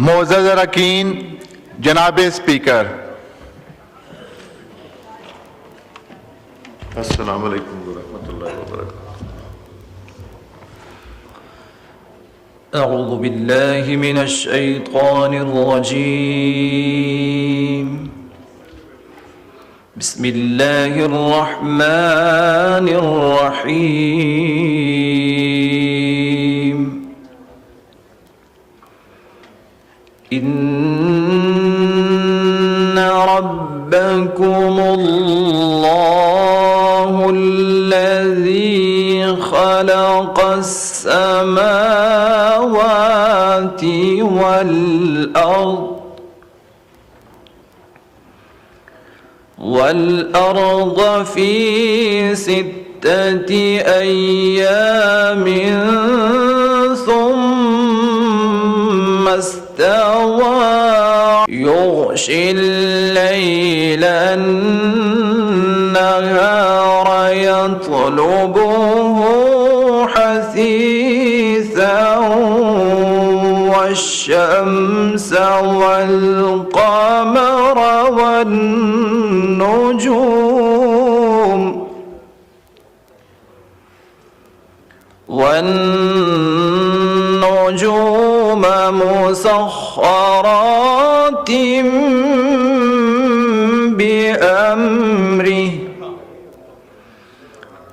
معزز اراکین، جناب اسپیکر، السلام علیکم ورحمۃ اللہ وبرکاتہ۔ اعوذ باللہ من الشیطان الرجیم، بسم اللہ الرحمن الرحیم۔ ان ربکم اللہ الذی خلق السماوات والأرض في 6 أيام ثم استوى يغشي الليل النهار يطلبه حثيثا والشمس والقمر والنجوم مسخرات بأمره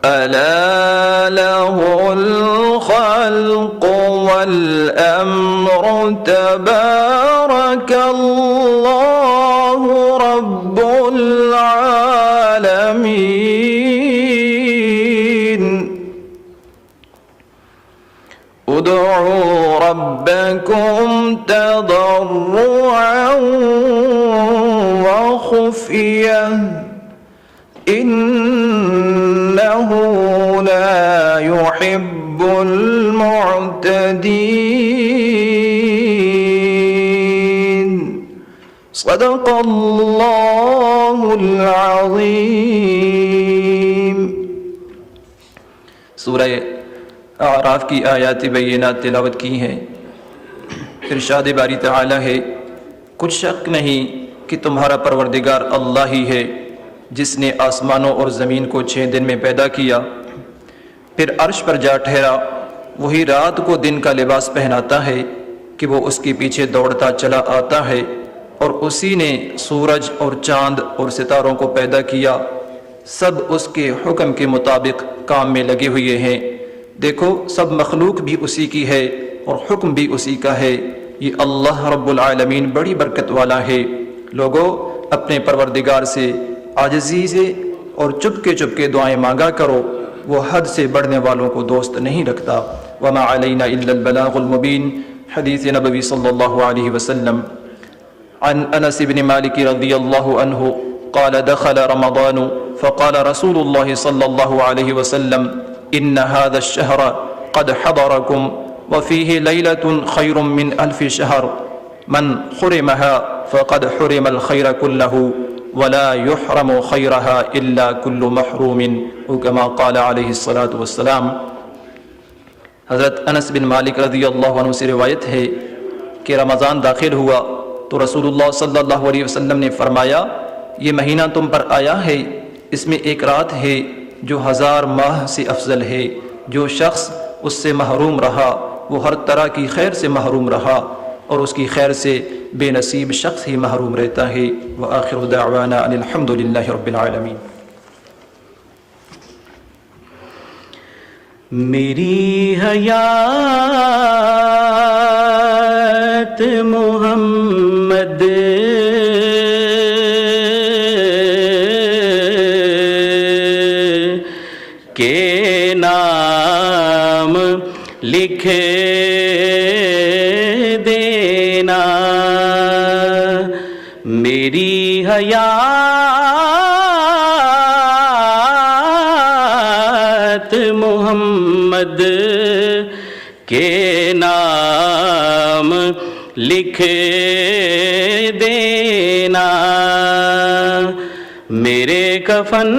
ألا له الخلق والأمر تبارك الله رب العالمين ادعوا ربكم تضرعا وخفية إنه لا يحب المعتدين صدق اللہ العظیم۔ سورہ اعراف کی آیات بینات تلاوت کی ہیں۔ ارشاد باری تعالی ہے، کچھ شک نہیں کہ تمہارا پروردگار اللہ ہی ہے جس نے آسمانوں اور زمین کو 6 دن میں پیدا کیا، پھر عرش پر جا ٹھہرا۔ وہی رات کو دن کا لباس پہناتا ہے کہ وہ اس کے پیچھے دوڑتا چلا آتا ہے، اور اسی نے سورج اور چاند اور ستاروں کو پیدا کیا، سب اس کے حکم کے مطابق کام میں لگے ہوئے ہیں۔ دیکھو سب مخلوق بھی اسی کی ہے اور حکم بھی اسی کا ہے۔ یہ اللہ رب العالمین بڑی برکت والا ہے۔ لوگو اپنے پروردگار سے عاجزی سے اور چپکے چپکے دعائیں مانگا کرو، وہ حد سے بڑھنے والوں کو دوست نہیں رکھتا۔ وما علینا الا البلاغ المبین، حدیث نبوی صلی اللہ علیہ وسلم۔ عن انس بن مالک رضی اللہ عنہ قال دخل رمضان فقال رسول اللہ صلی اللہ علیہ وسلم ان هذا الشهر قد حضركم وفيه ليلة خير من 1000 شهر من حرمها فقد حرم الخير كله ولا يحرم خيرها إلا كل محروم كما قال عليه الصلاة والسلام۔ حضرت انس بن مالک رضی اللہ عنہ سے روایت ہے کہ رمضان داخل ہوا تو رسول اللہ صلی اللہ علیہ وسلم نے فرمایا، یہ مہینہ تم پر آیا ہے، اس میں ایک رات ہے جو 1000 ماہ سے افضل ہے۔ جو شخص اس سے محروم رہا وہ ہر طرح کی خیر سے محروم رہا، اور اس کی خیر سے بے نصیب شخص ہی محروم رہتا ہے۔ وآخر دعوانا ان الحمد للہ رب العالمین۔ میری حیات محمد کے نام لکھے دینا، میری حیات محمد کے نام لکھے دینا، میرے کفن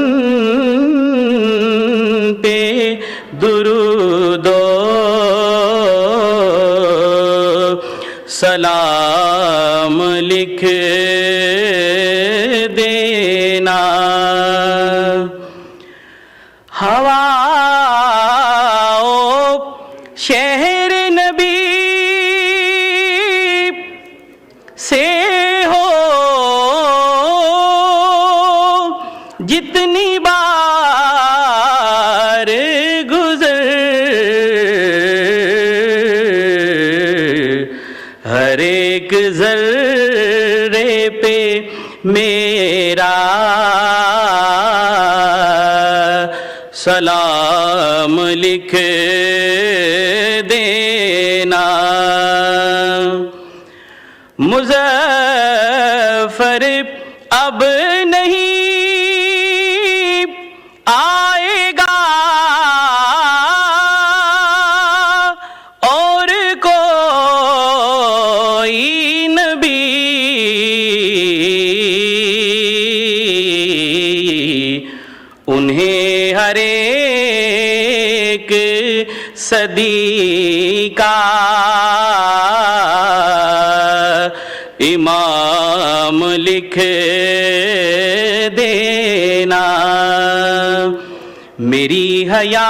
پہ درود و سلام لکھ دینا. ہواؤں شہر نبی سے ہو جتنی بار گزر، ہر ایک ذرے پہ میرا سلام لکھ دینا. مظفر اب نہیں آئے گا اور کوئی نبی، انہیں ہر ایک صدی کا امام لکھ دینا. میری حیات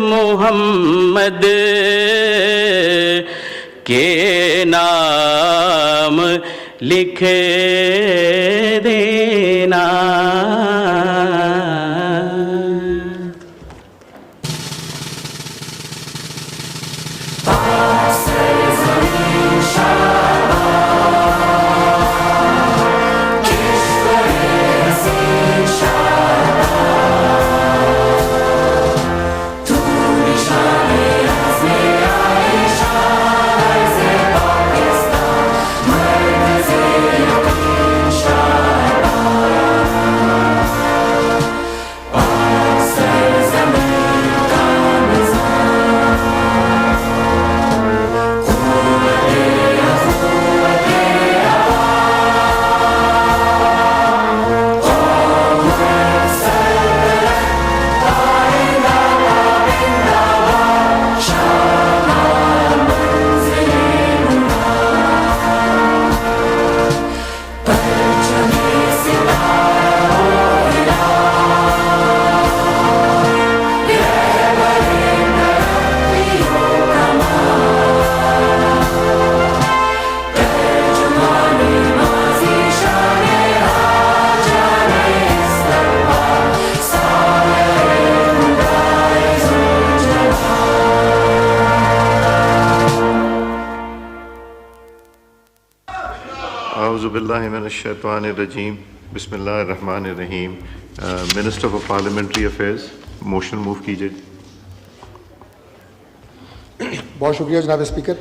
محمد کے نام لکھ دینا. اعوذ باللہ من الشیطان الرجیم. بسم اللہ الرحمن الرحیم. Minister for parliamentary affairs motion move کیجیے. بہت شکریہ جناب speaker.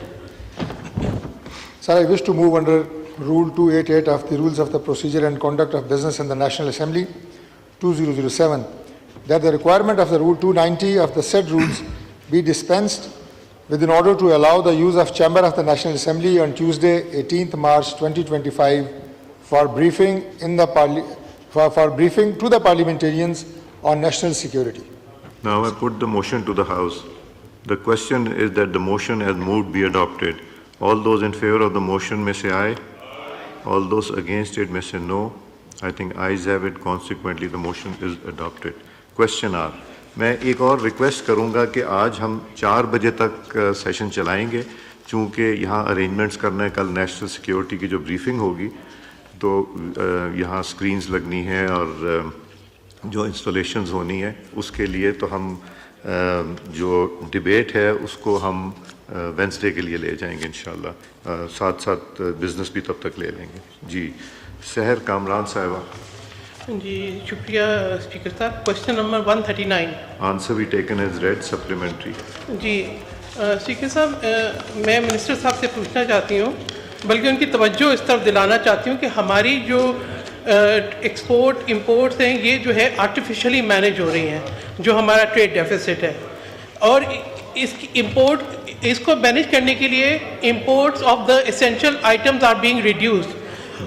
Sir, I wish to move under Rule 288 of the Rules of the Procedure and Conduct of Business in the National Assembly 2007 that the requirement of the Rule 290 of the said rules be dispensed with in order to allow the use of Chamber of the National Assembly on Tuesday, 18th March 2025 for briefing to the parliamentarians on national security. Now I put the motion to the House. The question is that the motion as moved be adopted. All those in favor of the motion may say aye. All those against it may say no. I think ayes have it. Consequently, the motion is adopted. Question R. میں ایک اور request کروں گا کہ آج ہم 4 بجے تک session چلائیں گے، چونکہ یہاں ارینجمنٹس کرنا ہے. کل نیشنل سیکیورٹی کی جو بریفنگ ہوگی تو یہاں اسکرینز لگنی ہے اور جو انسٹالیشنز ہونی ہے اس کے لیے، تو ہم جو ڈبیٹ ہے اس کو ہم وینسڈے کے لیے لے جائیں گے انشاءاللہ. ساتھ ساتھ بزنس بھی تب تک لے لیں گے. جی سحر کامران صاحبہ. جی شکریہ اسپیکر صاحب. Question number 139. آنسر بھی ٹیکن ایز ریڈ سپلیمنٹری. جی اسپیکر صاحب، میں منسٹر صاحب سے پوچھنا چاہتی ہوں، بلکہ ان کی توجہ اس طرف دلانا چاہتی ہوں کہ ہماری جو ایکسپورٹ امپورٹس ہیں یہ جو ہے آرٹیفیشلی مینیج ہو رہی ہیں، جو ہمارا ٹریڈ ڈیفیسٹ ہے، اور اس کی اس کو مینیج کرنے کے لیے imports of the essential items are being reduced.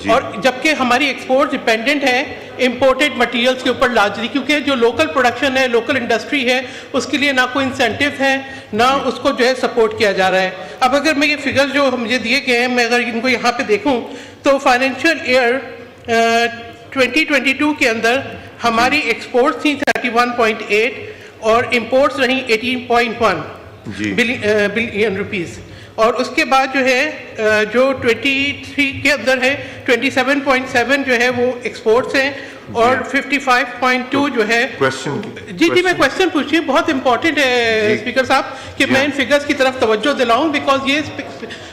اور جبکہ ہماری ایکسپورٹ ڈپینڈنٹ ہے امپورٹڈ مٹیریلس کے اوپر لارجلی, کیونکہ جو لوکل پروڈکشن ہے, لوکل انڈسٹری ہے, اس کے لیے نہ کوئی انسینٹیو ہے, نہ اس کو جو ہے سپورٹ کیا جا رہا ہے. اب اگر میں یہ فگر جو مجھے دیے گئے ہیں, میں اگر ان کو یہاں پہ دیکھوں تو فائنینشیل ایئر 2022 کے اندر ہماری ایکسپورٹس تھیں 31.8 اور امپورٹس رہیں 18.1 بلین روپیز, اور اس کے بعد جو ہے جو 23 کے اندر ہے 27.7 جو ہے وہ ایکسپورٹس ہیں اور 55.2 جو ہے. جی میں کوشچن پوچھ رہی ہوں, بہت امپورٹنٹ ہے اسپیکر صاحب کہ میں ان فگرز کی طرف توجہ دلاؤں, بیکاز یہ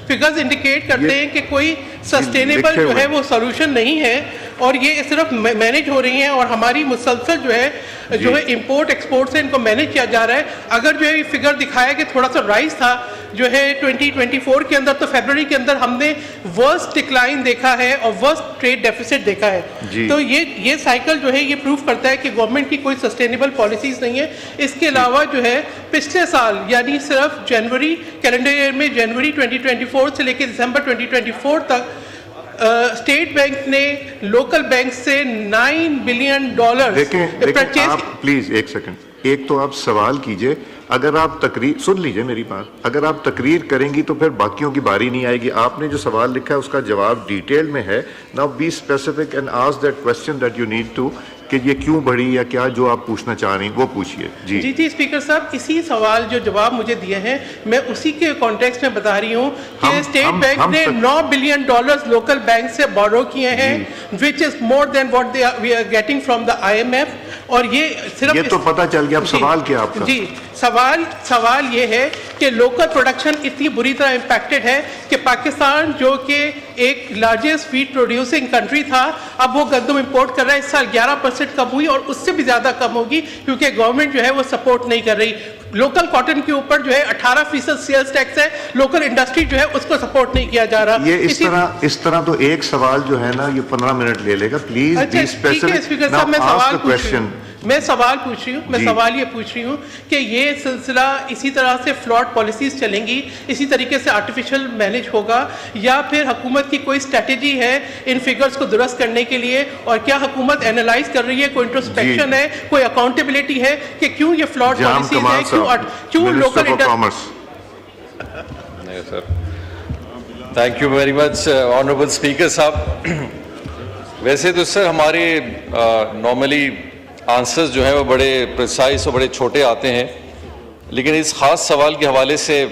فگرز انڈیکیٹ کرتے ہیں کہ کوئی سسٹینیبل جو ہے وہ سولوشن نہیں ہے, اور یہ صرف مینیج ہو رہی ہیں, اور ہماری مسلسل جو ہے امپورٹ ایکسپورٹ سے ان کو مینیج کیا جا رہا ہے. اگر جو ہے یہ فگر دکھایا کہ تھوڑا سا رائز تھا جو ہے 2024 کے اندر, تو فیبرری کے اندر ہم نے ورسٹ ڈکلائن دیکھا ہے اور ورسٹ ٹریڈ ڈیفیسٹ دیکھا ہے. تو یہ سائیکل جو ہے یہ پروف کرتا ہے کہ گورنمنٹ کی کوئی سسٹینیبل پالیسیز نہیں ہے. اس کے علاوہ جو ہے پچھلے سال یعنی صرف جنوری کیلنڈر ایئر میں جنوری 2024 سے لے کے دسمبر 2024 تک اسٹیٹ بینک نے لوکل بینک سے $9 بلین دیکھیں آپ پلیز ایک سیکنڈ, ایک تو آپ سوال کیجئے, اگر آپ تقریر سن لیجئے میری بات, اگر آپ تقریر کریں گی تو پھر باقیوں کی باری نہیں آئے گی. آپ نے جو سوال لکھا ہے اس کا جواب ڈیٹیل میں ہے. Now be specific and ask that question that you need to, کہ یہ کیوں بڑھی یا کیا جو آپ پوچھنا چاہ رہی ہیں وہ پوچھیے. جی اسپیکر صاحب, اسی سوال جو جواب مجھے دیے ہیں میں اسی کے کانٹیکسٹ میں بتا رہی ہوں کہ اسٹیٹ بینک نے $9 بلین لوکل بینک سے بورو کیے ہیں, which is more than what we are getting from the IMF. اور یہ صرف یہ تو پتہ چل گیا. اب سوال کیا آپ کا؟ جی سوال یہ ہے کہ لوکل پروڈکشن اتنی بری طرح امپیکٹڈ ہے کہ پاکستان جو کہ ایک لارجسٹ ویٹ پروڈیوسنگ کنٹری تھا, اب وہ گندم امپورٹ کر رہا ہے. اس سال 11% کم ہوئی اور اس سے بھی زیادہ کم ہوگی, کیونکہ گورنمنٹ جو ہے وہ سپورٹ نہیں کر رہی. لوکل کاٹن کے اوپر جو ہے 18% سیلز ٹیکس ہے, لوکل انڈسٹری جو ہے اس کو سپورٹ نہیں کیا جا رہا. یہ اس طرح تو ایک سوال جو ہے نا یہ 15 منٹ لے لے گا. Please be specific. میں سوال پوچھ رہی ہوں, میں سوال یہ پوچھ رہی ہوں کہ یہ سلسلہ اسی طرح سے فلاٹ پالیسیز چلیں گی, اسی طریقے سے آرٹیفیشل مینیج ہوگا, یا پھر حکومت کی کوئی اسٹریٹجی ہے ان فگرز کو درست کرنے کے لیے, اور کیا حکومت اینالائز کر رہی ہے, کوئی انٹروسپیکشن ہے, کوئی اکاؤنٹیبلٹی ہے کہ کیوں یہ فلاٹ پالیسیز ہیں, کیوں لوکل نہیں sir. Thank you very much honourable speaker صاحب. ویسے تو سر ہمارے نارملی آنسرز جو ہیں وہ بڑے پریسائز اور بڑے چھوٹے آتے ہیں, لیکن اس خاص سوال کے حوالے سے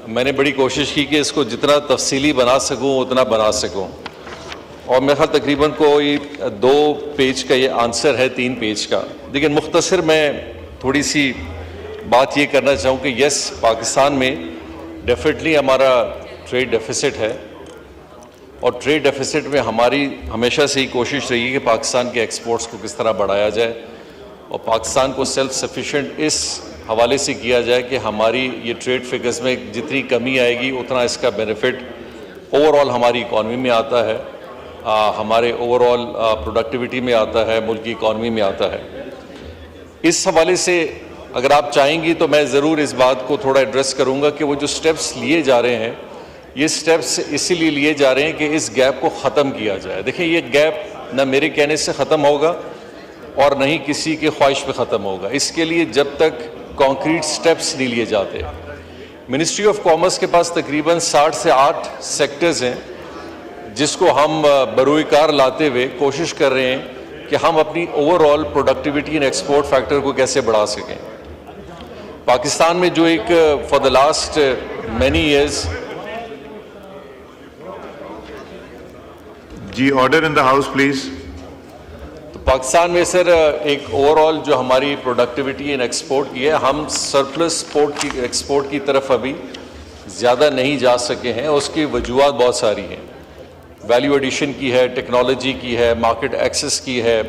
میں نے بڑی کوشش کی کہ اس کو جتنا تفصیلی بنا سکوں اتنا بنا سکوں, اور میرا خیال تقریباً کوئی 2 پیج کا یہ آنسر ہے, 3 پیج کا. لیکن مختصر میں تھوڑی سی بات یہ کرنا چاہوں کہ یس, پاکستان میں ڈیفینیٹلی ہمارا ٹریڈ ڈیفیسٹ ہے, اور ٹریڈ ڈیفیسٹ میں ہماری ہمیشہ سے ہی کوشش رہی ہے کہ پاکستان کے ایکسپورٹس کو کس طرح بڑھایا جائے, اور پاکستان کو سیلف سفیشینٹ اس حوالے سے کیا جائے کہ ہماری یہ ٹریڈ فگرز میں جتنی کمی آئے گی اتنا اس کا بینیفٹ اوور آل ہماری اکانومی میں آتا ہے, ہمارے اوور آل پروڈکٹیوٹی میں آتا ہے, ملک کی اکانومی میں آتا ہے. اس حوالے سے اگر آپ چاہیں گی تو میں ضرور اس بات کو تھوڑا ایڈریس کروں گا کہ وہ جو سٹیپس لیے جا رہے ہیں یہ سٹیپس اسی لیے لیے جا رہے ہیں کہ اس گیپ کو ختم کیا جائے. دیکھیں یہ گیپ نہ میرے کہنے سے ختم ہوگا اور نہ ہی کسی کی خواہش پہ ختم ہوگا. اس کے لیے جب تک کانکریٹ سٹیپس نہیں لیے جاتے, منسٹری آف کامرس کے پاس تقریباً 60 سے 8 سیکٹرز ہیں جس کو ہم بروئے کار لاتے ہوئے کوشش کر رہے ہیں کہ ہم اپنی overall productivity and export factor کو کیسے بڑھا سکیں. پاکستان میں جو ایک for the last many years جی order in the house please. تو پاکستان میں سر ایک اوور آل جو ہماری پروڈکٹیوٹی اینڈ ایکسپورٹ کی ہے, ہم سرپلس ایکسپورٹ کی طرف ابھی زیادہ نہیں جا سکے ہیں. اس کی وجوہات بہت ساری ہیں, ویلیو ایڈیشن کی ہے, ٹیکنالوجی کی ہے, مارکیٹ ایکسس کی ہے,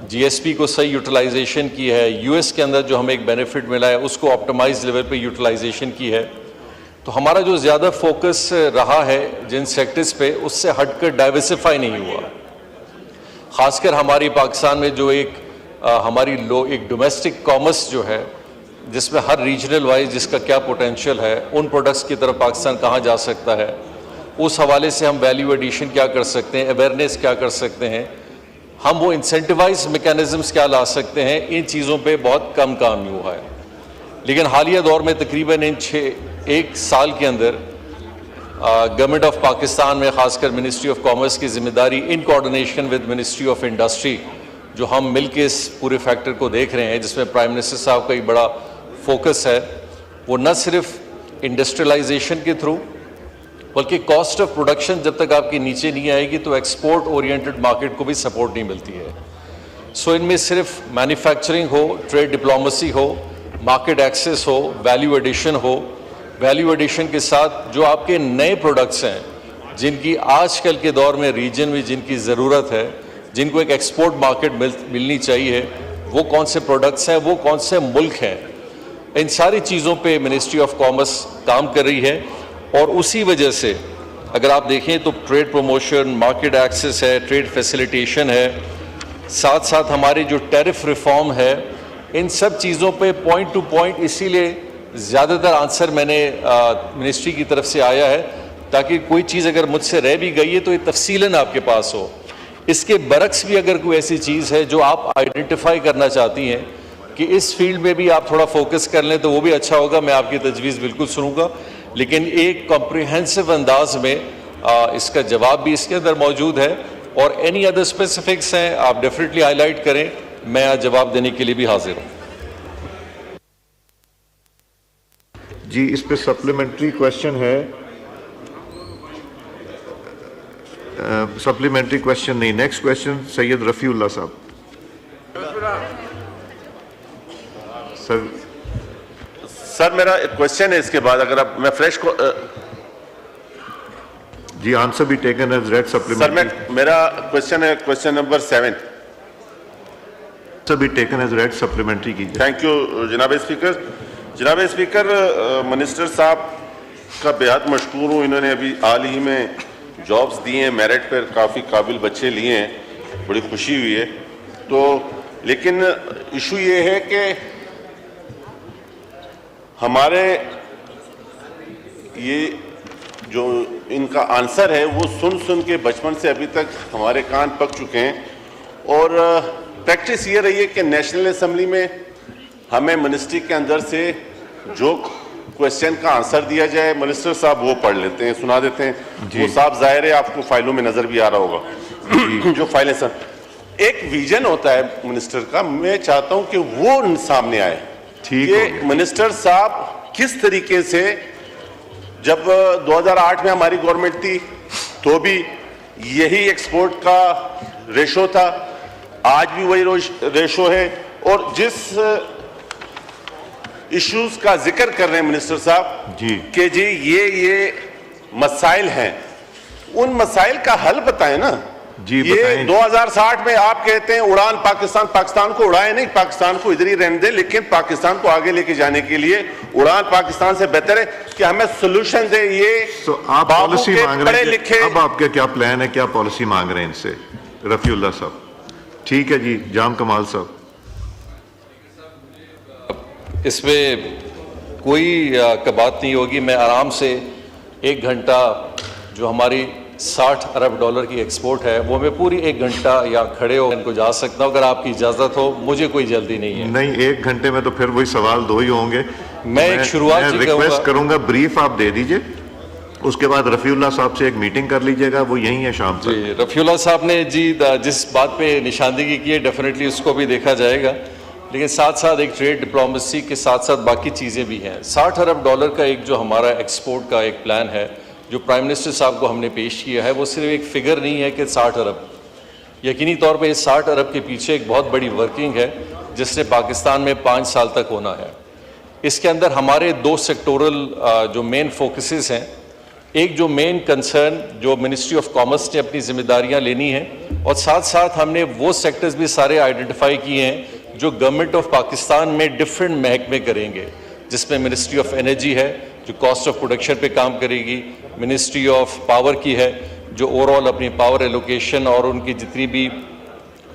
جی ایس پی کو صحیح یوٹیلائزیشن کی ہے, یو ایس کے اندر جو ہمیں ایک بینیفٹ ملا ہے اس کو آپٹیمائز لیول پہ یوٹیلائزیشن کی ہے. تو ہمارا جو زیادہ فوکس رہا ہے جن سیکٹرز پہ اس سے ہٹ کر ڈائیورسفائی نہیں ہوا. خاص کر ہماری پاکستان میں جو ایک ہماری ایک ڈومیسٹک کامرس جو ہے جس میں ہر ریجنل وائز جس کا کیا پوٹینشیل ہے, ان پروڈکٹس کی طرف پاکستان کہاں جا سکتا ہے, اس حوالے سے ہم ویلیو ایڈیشن کیا کر سکتے ہیں, اویئرنیس کیا کر سکتے ہیں, ہم وہ انسینٹیوائز میکینزمز کیا لا سکتے ہیں, ان چیزوں پہ بہت کم کام ہوا ہے. لیکن حالیہ دور میں تقریباً ایک سال کے اندر گورنمنٹ آف پاکستان میں خاص کر منسٹری آف کامرس کی ذمہ داری in coordination with ministry of industry, جو ہم مل کے اس پورے فیکٹر کو دیکھ رہے ہیں جس میں پرائم منسٹر صاحب کا ایک بڑا فوکس ہے, وہ نہ صرف انڈسٹریلائزیشن کے تھرو بلکہ کاسٹ آف پروڈکشن جب تک آپ کی نیچے نہیں آئے گی تو ایکسپورٹ اورینٹڈ مارکیٹ کو بھی سپورٹ نہیں ملتی ہے. سو ان میں صرف مینوفیکچرنگ ہو, ٹریڈ ڈپلومسی ہو, مارکیٹ ایکسیس ہو, ویلیو ایڈیشن ہو, ویلیو ایڈیشن کے ساتھ جو آپ کے نئے پروڈکٹس ہیں جن کی آج کل کے دور میں ریجن میں جن کی ضرورت ہے, جن کو ایک ایکسپورٹ مارکیٹ ملنی چاہیے, وہ کون سے پروڈکٹس ہیں, وہ کون سے ملک ہیں, ان ساری چیزوں پہ منسٹری آف کامرس کام کر رہی ہے. اور اسی وجہ سے اگر آپ دیکھیں تو ٹریڈ پروموشن, مارکیٹ ایکسیس ہے, ٹریڈ فیسیلیٹیشن ہے, ساتھ ساتھ ہماری جو ٹیرف ریفارم ہے, ان سب چیزوں پہ پوائنٹ ٹو پوائنٹ اسی لیے زیادہ تر آنسر میں نے منسٹری کی طرف سے آیا ہے تاکہ کوئی چیز اگر مجھ سے رہ بھی گئی ہے تو یہ تفصیلاً آپ کے پاس ہو. اس کے برعکس بھی اگر کوئی ایسی چیز ہے جو آپ آئیڈینٹیفائی کرنا چاہتی ہیں کہ اس فیلڈ میں بھی آپ تھوڑا فوکس کر لیں تو وہ بھی اچھا ہوگا, میں آپ کی تجویز بالکل سنوں گا, لیکن ایک کمپریہنسو انداز میں اس کا جواب بھی اس کے اندر موجود ہے. اور اینی ادر اسپیسیفکس ہیں آپ ڈیفینیٹلی ہائی لائٹ کریں, میں جواب دینے کے لیے بھی حاضر ہوں. جی اس پہ سپلیمنٹری کوشچن ہے, سپلیمنٹری کوشچن نہیں, نیکسٹ کوشچن سید رفیع اللہ صاحب. سر میرا کوشچن ہے اس کے بعد اگر آپ میں فریش جی آنسر بھی ٹیکن ایز ریڈ سر سپلیمنٹری. میرا کوشچن ہے کوشچن نمبر 7. آنسر بھی ٹیکن ایز ریڈ سپلیمنٹری کیجیے. تھینک یو جناب اسپیکر. جناب اسپیکر, منسٹر صاحب کا بےحد مشکور ہوں, انہوں نے ابھی حال ہی میں جابز دیے ہیں, میرٹ پر کافی قابل بچے لیے ہیں, بڑی خوشی ہوئی ہے. تو لیکن ایشو یہ ہے کہ ہمارے یہ جو ان کا آنسر ہے وہ سن کے بچپن سے ابھی تک ہمارے کان پک چکے ہیں, اور پریکٹس یہ رہی ہے کہ نیشنل اسمبلی میں ہمیں منسٹری کے اندر سے جو کوشچن کا آنسر دیا جائے منسٹر صاحب وہ پڑھ لیتے ہیں, سنا دیتے ہیں. وہ صاحب ظاہر ہے آپ کو فائلوں میں نظر بھی آ رہا ہوگا جو فائلیں سر. ایک ویژن ہوتا ہے منسٹر کا, میں چاہتا ہوں کہ وہ سامنے آئے کہ منسٹر صاحب کس طریقے سے, جب 2008 میں ہماری گورنمنٹ تھی تو بھی یہی ایکسپورٹ کا ریشو تھا, آج بھی وہی ریشو ہے, اور جس ایشوز کا ذکر کر رہے ہیں منسٹر صاحب کہ جی یہ مسائل ہیں, ان مسائل کا حل بتائیں نا. یہ 2060 میں آپ کہتے ہیں اڑان پاکستان کو اڑائے نہیں, پاکستان کو ادھر ہی رہنے دیں, لیکن پاکستان کو آگے لے کے جانے کے لیے اڑان پاکستان سے بہتر ہے کہ ہمیں سولوشن دے. یہ آپ پالیسی مانگ رہے ہیں, اب آپ کا کیا پلان ہے, کیا پالیسی مانگ رہے ہیں ان سے رفیع اللہ صاحب؟ ٹھیک ہے جی, جام کمال صاحب. اس میں کوئی بات نہیں ہوگی, میں آرام سے 1 گھنٹہ جو ہماری 60 ارب ڈالر کی ایکسپورٹ ہے وہ میں پوری 1 گھنٹہ یا کھڑے ہو ان کو جا سکتا ہوں اگر آپ کی اجازت ہو. مجھے کوئی جلدی نہیں ہے. نہیں, 1 گھنٹے میں تو پھر وہی سوال 2 ہی ہوں گے. میں ایک شروعات ریکویسٹ کروں گا بریف آپ دے دیجئے, اس کے بعد رفیع اللہ صاحب سے ایک میٹنگ کر لیجئے گا, وہ یہیں ہے شام تک. جی رفیع اللہ صاحب نے جی جس بات پہ نشاندہی کی ہے ڈیفینیٹلی اس کو بھی دیکھا جائے گا, لیکن ساتھ ساتھ ایک ٹریڈ ڈپلومسی کے ساتھ ساتھ باقی چیزیں بھی ہیں. 60 ارب ڈالر کا ایک جو ہمارا ایکسپورٹ کا ایک پلان ہے جو پرائم منسٹر صاحب کو ہم نے پیش کیا ہے, وہ صرف ایک فگر نہیں ہے کہ 60 ارب. یقینی طور پہ اس 60 ارب کے پیچھے ایک بہت بڑی ورکنگ ہے جس نے پاکستان میں 5 سال تک ہونا ہے. اس کے اندر ہمارے 2 سیکٹورل جو مین فوکسز ہیں, ایک جو مین کنسرن جو منسٹری آف کامرس نے اپنی ذمہ داریاں لینی ہیں, اور ساتھ ساتھ ہم نے وہ سیکٹرز بھی سارے آئیڈینٹیفائی کیے ہیں جو گورنمنٹ آف پاکستان میں ڈفرینٹ محکمے کریں گے, جس میں منسٹری آف انرجی ہے جو کاسٹ آف پروڈکشن پہ کام کرے گی, منسٹری آف پاور کی ہے جو اوور آل اپنی پاور ایلوکیشن اور ان کی جتنی بھی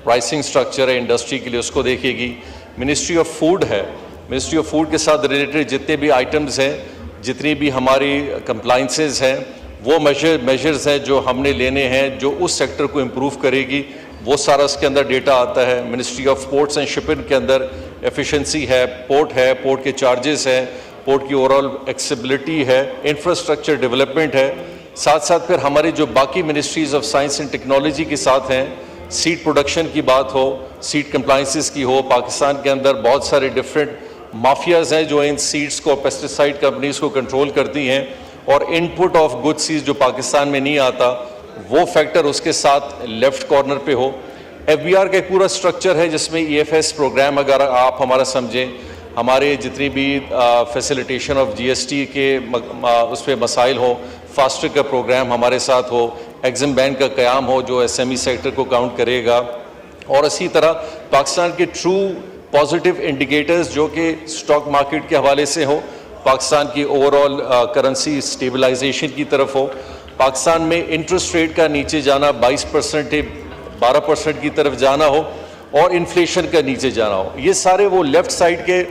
پرائسنگ سٹرکچر ہے انڈسٹری کے لیے اس کو دیکھے گی, منسٹری آف فوڈ ہے, منسٹری آف فوڈ کے ساتھ ریلیٹڈ جتنے بھی آئٹمز ہیں, جتنی بھی ہماری کمپلائنسز ہیں وہ میجرز ہیں جو ہم نے لینے ہیں جو اس سیکٹر کو امپروو کرے گی، وہ سارا اس کے اندر ڈیٹا آتا ہے۔ Ministry of ports and shipping کے اندر ایفیشنسی ہے، پورٹ کے چارجز ہیں، پورٹ کی اوورآل ایکسیبلٹی ہے، انفراسٹرکچر ڈیولپمنٹ ہے، ساتھ ساتھ پھر ہماری جو باقی ministries of science and technology کے ساتھ ہیں، سیڈ پروڈکشن کی بات ہو، سیڈ کمپلائنسز کی ہو۔ پاکستان کے اندر بہت سارے ڈفرینٹ مافیاز ہیں جو ان سیڈز کو، پیسٹیسائڈ کمپنیز کو کنٹرول کرتی ہیں، اور ان پٹ آف گڈ سیڈ جو پاکستان میں نہیں آتا وہ فیکٹر اس کے ساتھ لیفٹ کارنر پہ ہو۔ ایف بی آر کا ایک پورا سٹرکچر ہے جس میں ای ایف ایس پروگرام اگر آپ ہمارا سمجھیں، ہمارے جتنی بھی facilitation of G S T کے اس پہ مسائل ہو، فاسٹر کا پروگرام ہمارے ساتھ ہو، ایگزم بینک کا قیام ہو جو ایس ایم ای سیکٹر کو کاؤنٹ کرے گا، اور اسی طرح پاکستان کے ٹرو پازیٹیو انڈیکیٹرز جو کہ اسٹاک مارکیٹ کے حوالے سے ہو، پاکستان کی اوورآل کرنسی اسٹیبلائزیشن کی طرف ہو، پاکستان میں انٹرسٹ ریٹ کا نیچے جانا 22% 12% کی طرف جانا ہو، اور انفلیشن کا نیچے جانا ہو۔ یہ سارے وہ لیفٹ سائڈ کے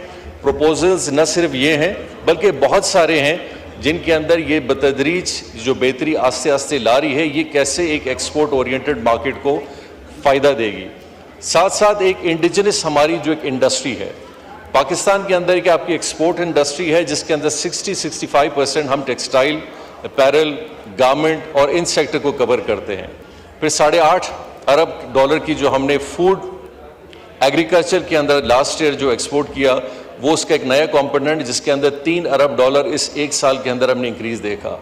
پروپوزلز نہ صرف یہ ہیں بلکہ بہت سارے ہیں جن کے اندر یہ بتدریج جو بہتری آہستہ آہستہ لا رہی ہے، یہ کیسے ایک ایکسپورٹ اورینٹڈ مارکیٹ کو فائدہ دے گی۔ ساتھ ساتھ ایک انڈیجنس ہماری جو ایک انڈسٹری ہے پاکستان کے اندر، کہ آپ کی ایکسپورٹ انڈسٹری ہے جس کے اندر 60-65% ہم ٹیکسٹائل، اپیرل، گارمنٹ اور ان سیکٹر کو کور کرتے ہیں۔ پھر $8.5 ارب کی جو ہم نے فوڈ ایگریکلچر کے اندر لاسٹ ایئر جو ایکسپورٹ کیا، وہ اس کا ایک نیا کمپوننٹ جس کے اندر $3 ارب اس ایک سال کے اندر ہم نے انکریز دیکھا۔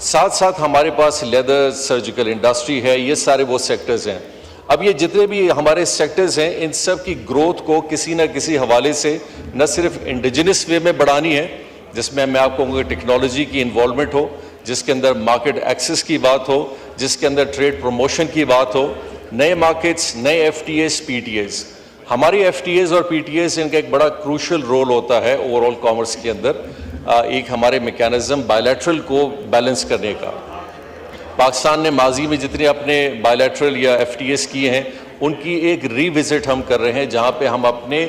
ساتھ ساتھ ہمارے پاس لیدر، سرجیکل انڈسٹری ہے، یہ سارے وہ سیکٹرز ہیں۔ اب یہ جتنے بھی ہمارے سیکٹرز ہیں ان سب کی گروتھ کو کسی نہ کسی حوالے سے نہ صرف انڈیجنس وے میں بڑھانی ہے، جس میں آپ کو کہوں گا ٹیکنالوجی کی انوالومنٹ ہو، جس کے اندر مارکیٹ ایکسس کی بات ہو، جس کے اندر ٹریڈ پروموشن کی بات ہو، نئے مارکیٹس، نئے F T As, P T As. ہماری ایف ٹی ایز اور پی ٹی ایز ان کا ایک بڑا کروشل رول ہوتا ہے اوور آل کامرس کے اندر، ایک ہمارے میکینزم بائیلیٹرل کو بیلنس کرنے کا۔ پاکستان نے ماضی میں جتنے اپنے بائیلیٹرل یا ایف ٹی ایس کیے ہیں ان کی ایک ری وزٹ ہم کر رہے ہیں، جہاں پہ ہم اپنے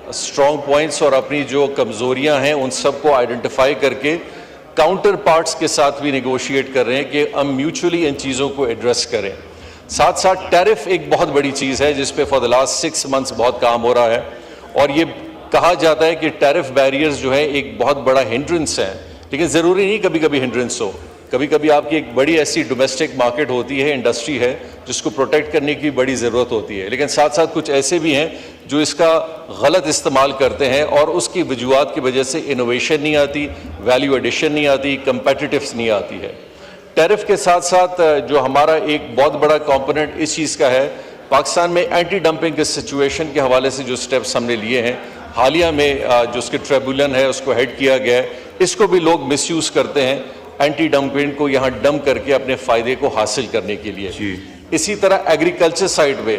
اسٹرانگ پوائنٹس اور اپنی جو کمزوریاں ہیں ان سب کو آئیڈینٹیفائی کر کے کاؤنٹر پارٹس کے ساتھ بھی نیگوشیٹ کر رہے ہیں کہ ہم میوچولی ان چیزوں کو ایڈریس کریں۔ ساتھ ساتھ ٹیرف ایک بہت بڑی چیز ہے جس پہ فار دا لاسٹ 6 months بہت کام ہو رہا ہے، اور یہ کہا جاتا ہے کہ ٹیرف بیریئرز جو ہیں ایک بہت بڑا ہنڈرنس ہے، لیکن ضروری نہیں کبھی کبھی ہنڈرنس ہو۔ کبھی کبھی آپ کی ایک بڑی ایسی ڈومیسٹک مارکیٹ ہوتی ہے، انڈسٹری ہے جس کو پروٹیکٹ کرنے کی بڑی ضرورت ہوتی ہے، لیکن ساتھ ساتھ کچھ ایسے بھی ہیں جو اس کا غلط استعمال کرتے ہیں اور اس کی وجوہات کی وجہ سے انوویشن نہیں آتی، ویلیو ایڈیشن نہیں آتی، کمپیٹیٹیوس نہیں آتی ہے۔ ٹیرف کے ساتھ ساتھ جو ہمارا ایک بہت بڑا کمپوننٹ اس چیز کا ہے، پاکستان میں اینٹی ڈمپنگ کے سچویشن کے حوالے سے جو سٹیپس ہم نے لیے ہیں، حالیہ میں جو اس کے ٹریبیونل ہے اس کو ہیڈ کیا گیا ہے، اس کو بھی لوگ مس یوز کرتے ہیں اینٹی ڈمپنگ کو یہاں ڈمپ کر کے اپنے فائدے کو حاصل کرنے کے لیے۔ اسی طرح ایگریکلچر سائڈ پہ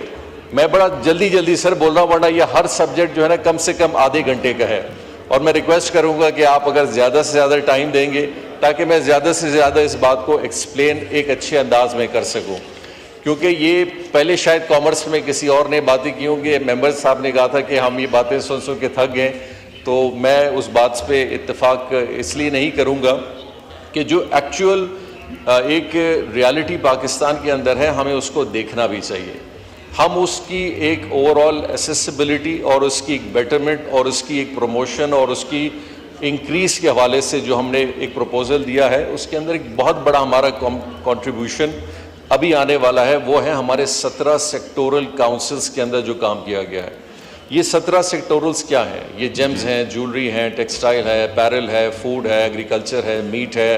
میں بڑا جلدی سر بول رہا ہوں، ورنہ یہ ہر سبجیکٹ جو ہے نا کم سے کم آدھے گھنٹے کا ہے، اور میں ریکویسٹ کروں گا کہ آپ اگر زیادہ سے زیادہ ٹائم دیں گے تاکہ میں زیادہ سے زیادہ اس بات کو ایکسپلین ایک اچھے انداز میں کر سکوں، کیونکہ یہ پہلے شاید کامرس میں کسی اور نے باتیں کی ہوں گی، ممبر صاحب نے کہا تھا کہ ہم یہ باتیں سن کے تھک گئے، تو میں اس بات پہ اتفاق اس لیے نہیں کروں گا کہ جو ایکچوئل ایک ریالٹی پاکستان کے اندر ہے ہمیں اس کو دیکھنا بھی چاہیے۔ ہم اس کی ایک اوور آل ایسیسیبلٹی اور اس کی ایک بیٹرمنٹ اور اس کی ایک پروموشن اور اس کی انکریز کے حوالے سے جو ہم نے ایک پروپوزل دیا ہے، اس کے اندر ایک بہت بڑا ہمارا کنٹریبیوشن ابھی آنے والا ہے، وہ ہے ہمارے 17 سیکٹورل کاؤنسلز کے اندر جو کام کیا گیا ہے۔ یہ 17 سیکٹورلز کیا ہیں؟ یہ جیمز ہیں، جولری ہیں، ٹیکسٹائل ہے، اپیرل ہے، فوڈ ہے، ایگریکلچر ہے، میٹ ہے،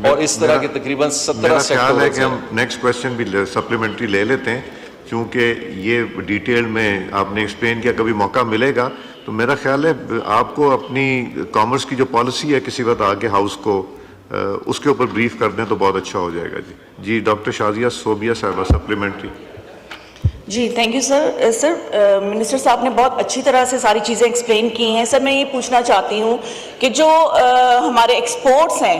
اور اس طرح کے تقریباً 17 سیکٹورلز ہیں۔ میرا خیال ہے کہ ہم نیکسٹ کویسچن بھی سپلیمنٹری لے لیتے ہیں، کیونکہ یہ ڈیٹیل میں آپ نے ایکسپلین کیا، کبھی موقع ملے گا تو میرا خیال ہے آپ کو اپنی کامرس کی جو پالیسی ہے کسی وقت آگے ہاؤس کو اس کے اوپر بریف کر دیں تو بہت اچھا ہو جائے گا۔ جی ڈاکٹر شازیہ صوبیہ صاحبہ سپلیمنٹری۔ جی thank you sir. Sir minister صاحب نے بہت اچھی طرح سے ساری چیزیں ایکسپلین کی ہیں۔ سر میں یہ پوچھنا چاہتی ہوں کہ جو ہمارے ایکسپورٹس ہیں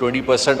20%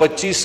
25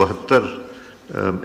72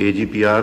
AGPR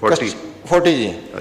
40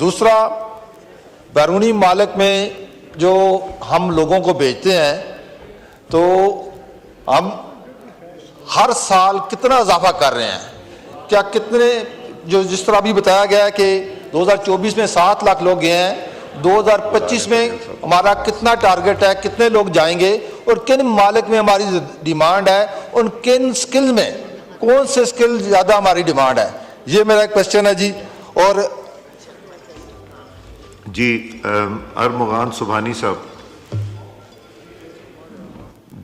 دوسرا بیرونی ممالک میں جو ہم لوگوں کو بھیجتے ہیں تو ہم ہر سال کتنا اضافہ کر رہے ہیں؟ کیا کتنے جو جس طرح ابھی بتایا گیا ہے کہ 2024 میں 7 لاکھ لوگ گئے ہیں, 2025 میں ہمارا کتنا ٹارگٹ ہے, کتنے لوگ جائیں گے اور کن ممالک میں ہماری ڈیمانڈ ہے, ان کن سکل میں کون سے سکل زیادہ ہماری ڈیمانڈ ہے؟ یہ میرا ایک کوشچن ہے جی. اور جی ارمغان سبحانی صاحب.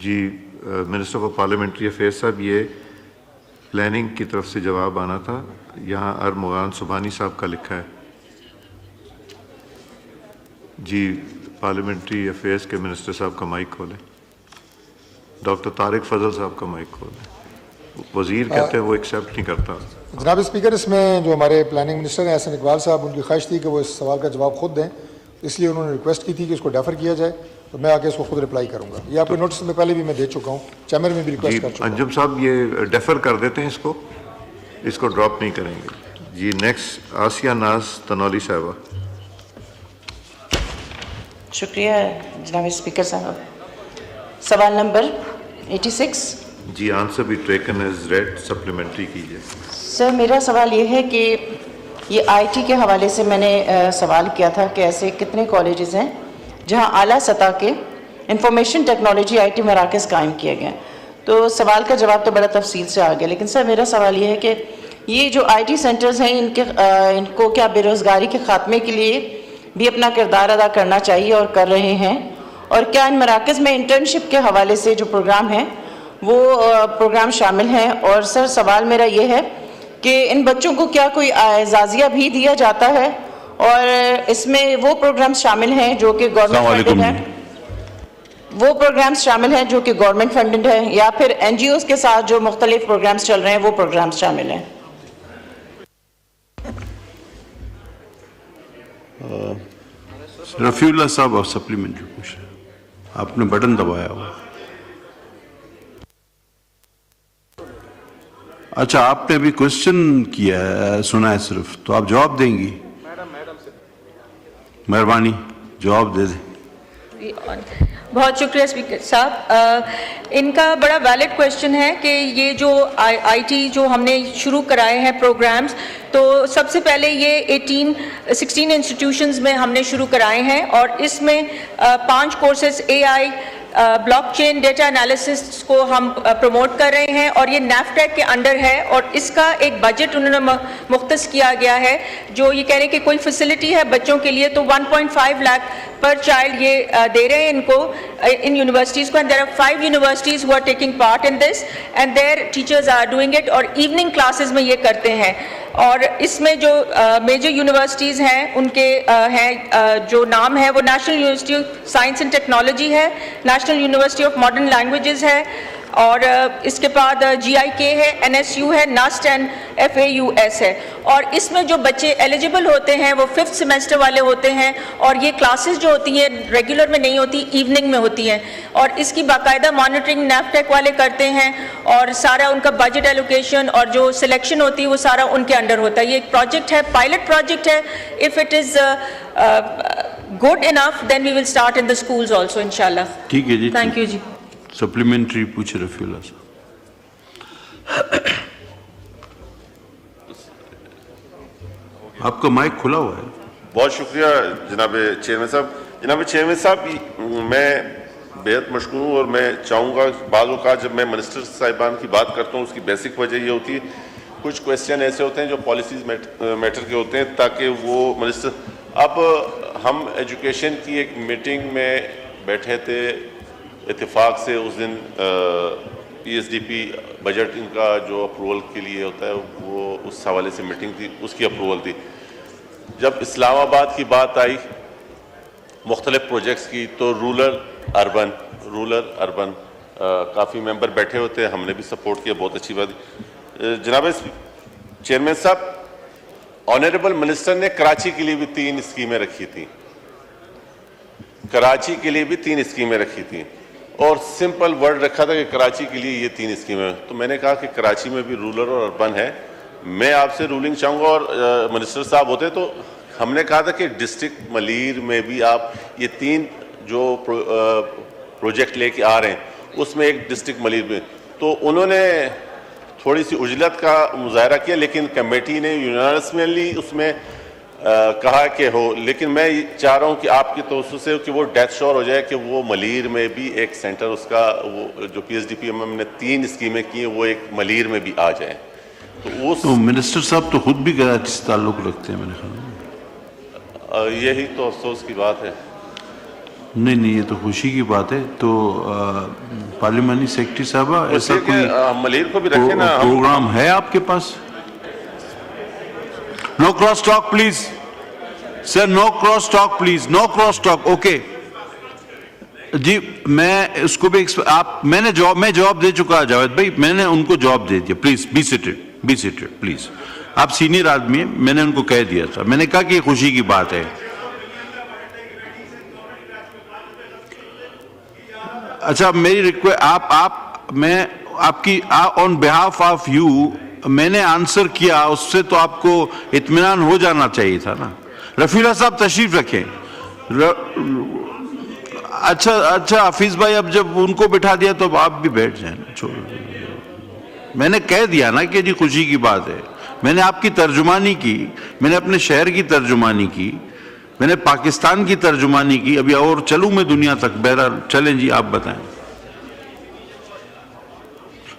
جی منسٹر آف پارلیمنٹری افیئرس صاحب, یہ پلاننگ کی طرف سے جواب آنا تھا. یہاں ارمغان سبحانی صاحب کا لکھا ہے. جی پارلیمنٹری افیئرس کے منسٹر صاحب کا مائک کھولیں. ڈاکٹر طارق فضل صاحب کا مائک کھولیں. وزیر کہتے ہیں وہ ایکسیپٹ نہیں کرتا. جناب اسپیکر, اس میں جو ہمارے پلاننگ منسٹر ہیں احسن اقبال صاحب, ان کی خواہش تھی کہ وہ اس سوال کا جواب خود دیں, اس لیے انہوں نے ریکویسٹ کی تھی کہ اس کو ڈیفر کیا جائے, تو میں آگے اس کو خود رپلائی کروں گا. یہ آپ کے نوٹس میں پہلے بھی میں دے چکا ہوں, چیمبر میں بھی ریکویسٹ کر چکا ہوں. انجم صاحب یہ ڈیفر کر دیتے ہیں, اس کو ڈراپ نہیں کریں گے. جی نیکسٹ آسیہ ناز تنولی صاحبہ. شکریہ جناب اسپیکر صاحب. سوال نمبر 86. جی آنسر بھی ٹیکن ایز ریڈ, سپلیمنٹری کیجیے. سر میرا سوال یہ ہے کہ یہ آئی ٹی کے حوالے سے میں نے سوال کیا تھا کہ ایسے کتنے کالجز ہیں جہاں اعلیٰ سطح کے انفارمیشن ٹیکنالوجی آئی ٹی مراکز قائم کیے گئے. تو سوال کا جواب تو بڑا تفصیل سے آ گیا, لیکن سر میرا سوال یہ ہے کہ یہ جو آئی ٹی سینٹرز ہیں ان کو کیا بے روزگاری کے خاتمے کے لیے بھی اپنا کردار ادا کرنا چاہیے اور کر رہے ہیں؟ اور کیا ان مراکز میں انٹرنشپ کے حوالے سے جو پروگرام ہیں وہ پروگرام شامل ہیں؟ اور سر سوال میرا یہ ہے کہ ان بچوں کو کیا کوئی اعزازیہ بھی دیا جاتا ہے, اور اس میں وہ پروگرامز شامل ہیں جو کہ گورنمنٹ فنڈڈ ہیں, وہ پروگرامز شامل ہیں جو کہ گورنمنٹ فنڈڈ ہیں, یا پھر این جی اوز کے ساتھ جو مختلف پروگرامز چل رہے ہیں وہ پروگرامز شامل ہیں؟ رفیع اللہ صاحب اور سپلیمنٹری پوچھ رہے ہیں, آپ نے بٹن دبایا ہوا. اچھا آپ نے ابھی کوشچن کیا ہے, سنا ہے صرف, تو آپ جواب دیں گی؟ مہربانی جواب دے دیں. بہت شکریہ اسپیکر صاحب. ان کا بڑا ویلڈ کویشچن ہے کہ یہ جو آئی ٹی جو ہم نے شروع کرائے ہیں پروگرامز, تو سب سے پہلے یہ 16 انسٹیٹیوشنز میں ہم نے شروع کرائے ہیں, اور اس میں 5 کورسز اے آئی, بلاک چین, ڈیٹا انالیسس کو ہم پروموٹ کر رہے ہیں, اور یہ نیفٹیک کے انڈر ہے, اور اس کا ایک بجٹ انہوں نے مختص کیا گیا ہے. جو یہ کہہ رہے ہیں کہ کوئی فیسلٹی ہے بچوں کے لیے تو 1.5 لاکھ پر چائلڈ یہ دے رہے ہیں ان کو, ان یونیورسٹیز کو. And there are 5 universities who are taking part in this, and their teachers are doing it, اور ایوننگ کلاسز میں یہ کرتے ہیں. اور اس میں جو میجر یونیورسٹیز ہیں ان کے ہیں جو نام ہے وہ national university of science and technology ہے, national university of modern languages ہے, اور اس کے بعد جی آئی کے ہے, این ایس یو ہے, NUST and F A U S ہے. اور اس میں جو بچے ایلیجیبل ہوتے ہیں وہ 5th سیمسٹر والے ہوتے ہیں, اور یہ کلاسز جو ہوتی ہیں ریگولر میں نہیں ہوتی, ایوننگ میں ہوتی ہیں, اور اس کی باقاعدہ مانیٹرنگ نیفٹیک والے کرتے ہیں, اور سارا ان کا بجٹ ایلوکیشن اور جو سلیکشن ہوتی ہے وہ سارا ان کے انڈر ہوتا ہے. یہ ایک پروجیکٹ ہے, پائلٹ پروجیکٹ ہے. If it is good enough then we will start in the schools also inshallah. ٹھیک ہے جی, thank you جی. سپلیمنٹری پوچھے رفیع اللہ صاحب. آپ کا مائک کھلا ہوا ہے. بہت شکریہ جناب چیئرمین صاحب. جناب چیئرمین صاحب, میں بہت مشکور ہوں, اور میں چاہوں گا بعض اوقات جب میں منسٹر صاحبان کی بات کرتا ہوں اس کی بیسک وجہ یہ ہوتی ہے کچھ کویسچن ایسے ہوتے ہیں جو پالیسیز میٹر کے ہوتے ہیں, تاکہ وہ منسٹر. اب ہم ایجوکیشن کی ایک میٹنگ میں بیٹھے تھے, اتفاق سے اس دن P S D P budget ان کا جو اپروول کے لیے ہوتا ہے وہ اس حوالے سے میٹنگ تھی, اس کی اپروول تھی. جب اسلام آباد کی بات آئی مختلف پروجیکٹس کی, تو رورل اربن کافی ممبر بیٹھے ہوتے, ہم نے بھی سپورٹ کیا, بہت اچھی بات. جناب چیئرمین صاحب, آنریبل منسٹر نے کراچی کے لیے بھی 3 اسکیمیں رکھی تھیں, کراچی کے لیے بھی 3 اسکیمیں رکھی تھیں, اور سمپل ورڈ رکھا تھا کہ کراچی کے لیے یہ 3 اسکیمیں. تو میں نے کہا کہ کراچی میں بھی رورل اور اربن ہے, میں آپ سے رولنگ چاہوں گا, اور منسٹر صاحب ہوتے تو ہم نے کہا تھا کہ ڈسٹرکٹ ملیر میں بھی آپ یہ 3 جو پروجیکٹ لے کے آ رہے ہیں اس میں ایک ڈسٹرکٹ ملیر میں، تو انہوں نے تھوڑی سی عجلت کا مظاہرہ کیا، لیکن کمیٹی نے یونانیمسلی اس میں کہا کہ ہو. لیکن میں چاہ رہا ہوں کہ آپ کی توسط سے کہ وہ ڈیتھ شور ہو جائے کہ وہ ملیر میں بھی ایک سینٹر اس کا، وہ جو P S D P M نے 3 اسکیمیں کی ہیں وہ ایک ملیر میں بھی آ جائیں. تو منسٹر صاحب تو خود بھی کراچی سے تعلق رکھتے ہیں میرے خیال میں. یہی تو افسوس کی بات ہے. نہیں یہ تو خوشی کی بات ہے. تو پارلیمانی سیکرٹری صاحبہ ایسا کوئی ملیر کو بھی رکھے نا پروگرام ہے آپ کے پاس؟ No cross talk please sir, no cross talk please, no cross talk. Okay جی، میں اس کو بھی میں جواب دے چکا جاوید بھائی، میں نے ان کو جواب دے دیا. Please be seated please. آپ سینئر آدمی ہیں، میں نے ان کو کہہ دیا تھا، میں نے کہا کہ یہ خوشی کی بات ہے. اچھا میری ریکویسٹ، میں آپ کی آن بہاف آف یو میں نے آنسر کیا، اس سے تو آپ کو اطمینان ہو جانا چاہیے تھا نا. رفیلہ صاحب تشریف رکھیں. اچھا حفیظ بھائی، اب جب ان کو بٹھا دیا تو اب آپ بھی بیٹھ جائیں. میں نے کہہ دیا نا کہ جی خوشی کی بات ہے. میں نے آپ کی ترجمانی کی، میں نے اپنے شہر کی ترجمانی کی، میں نے پاکستان کی ترجمانی کی. ابھی اور چلوں میں دنیا تک. بہرحال چلیں جی، آپ بتائیں.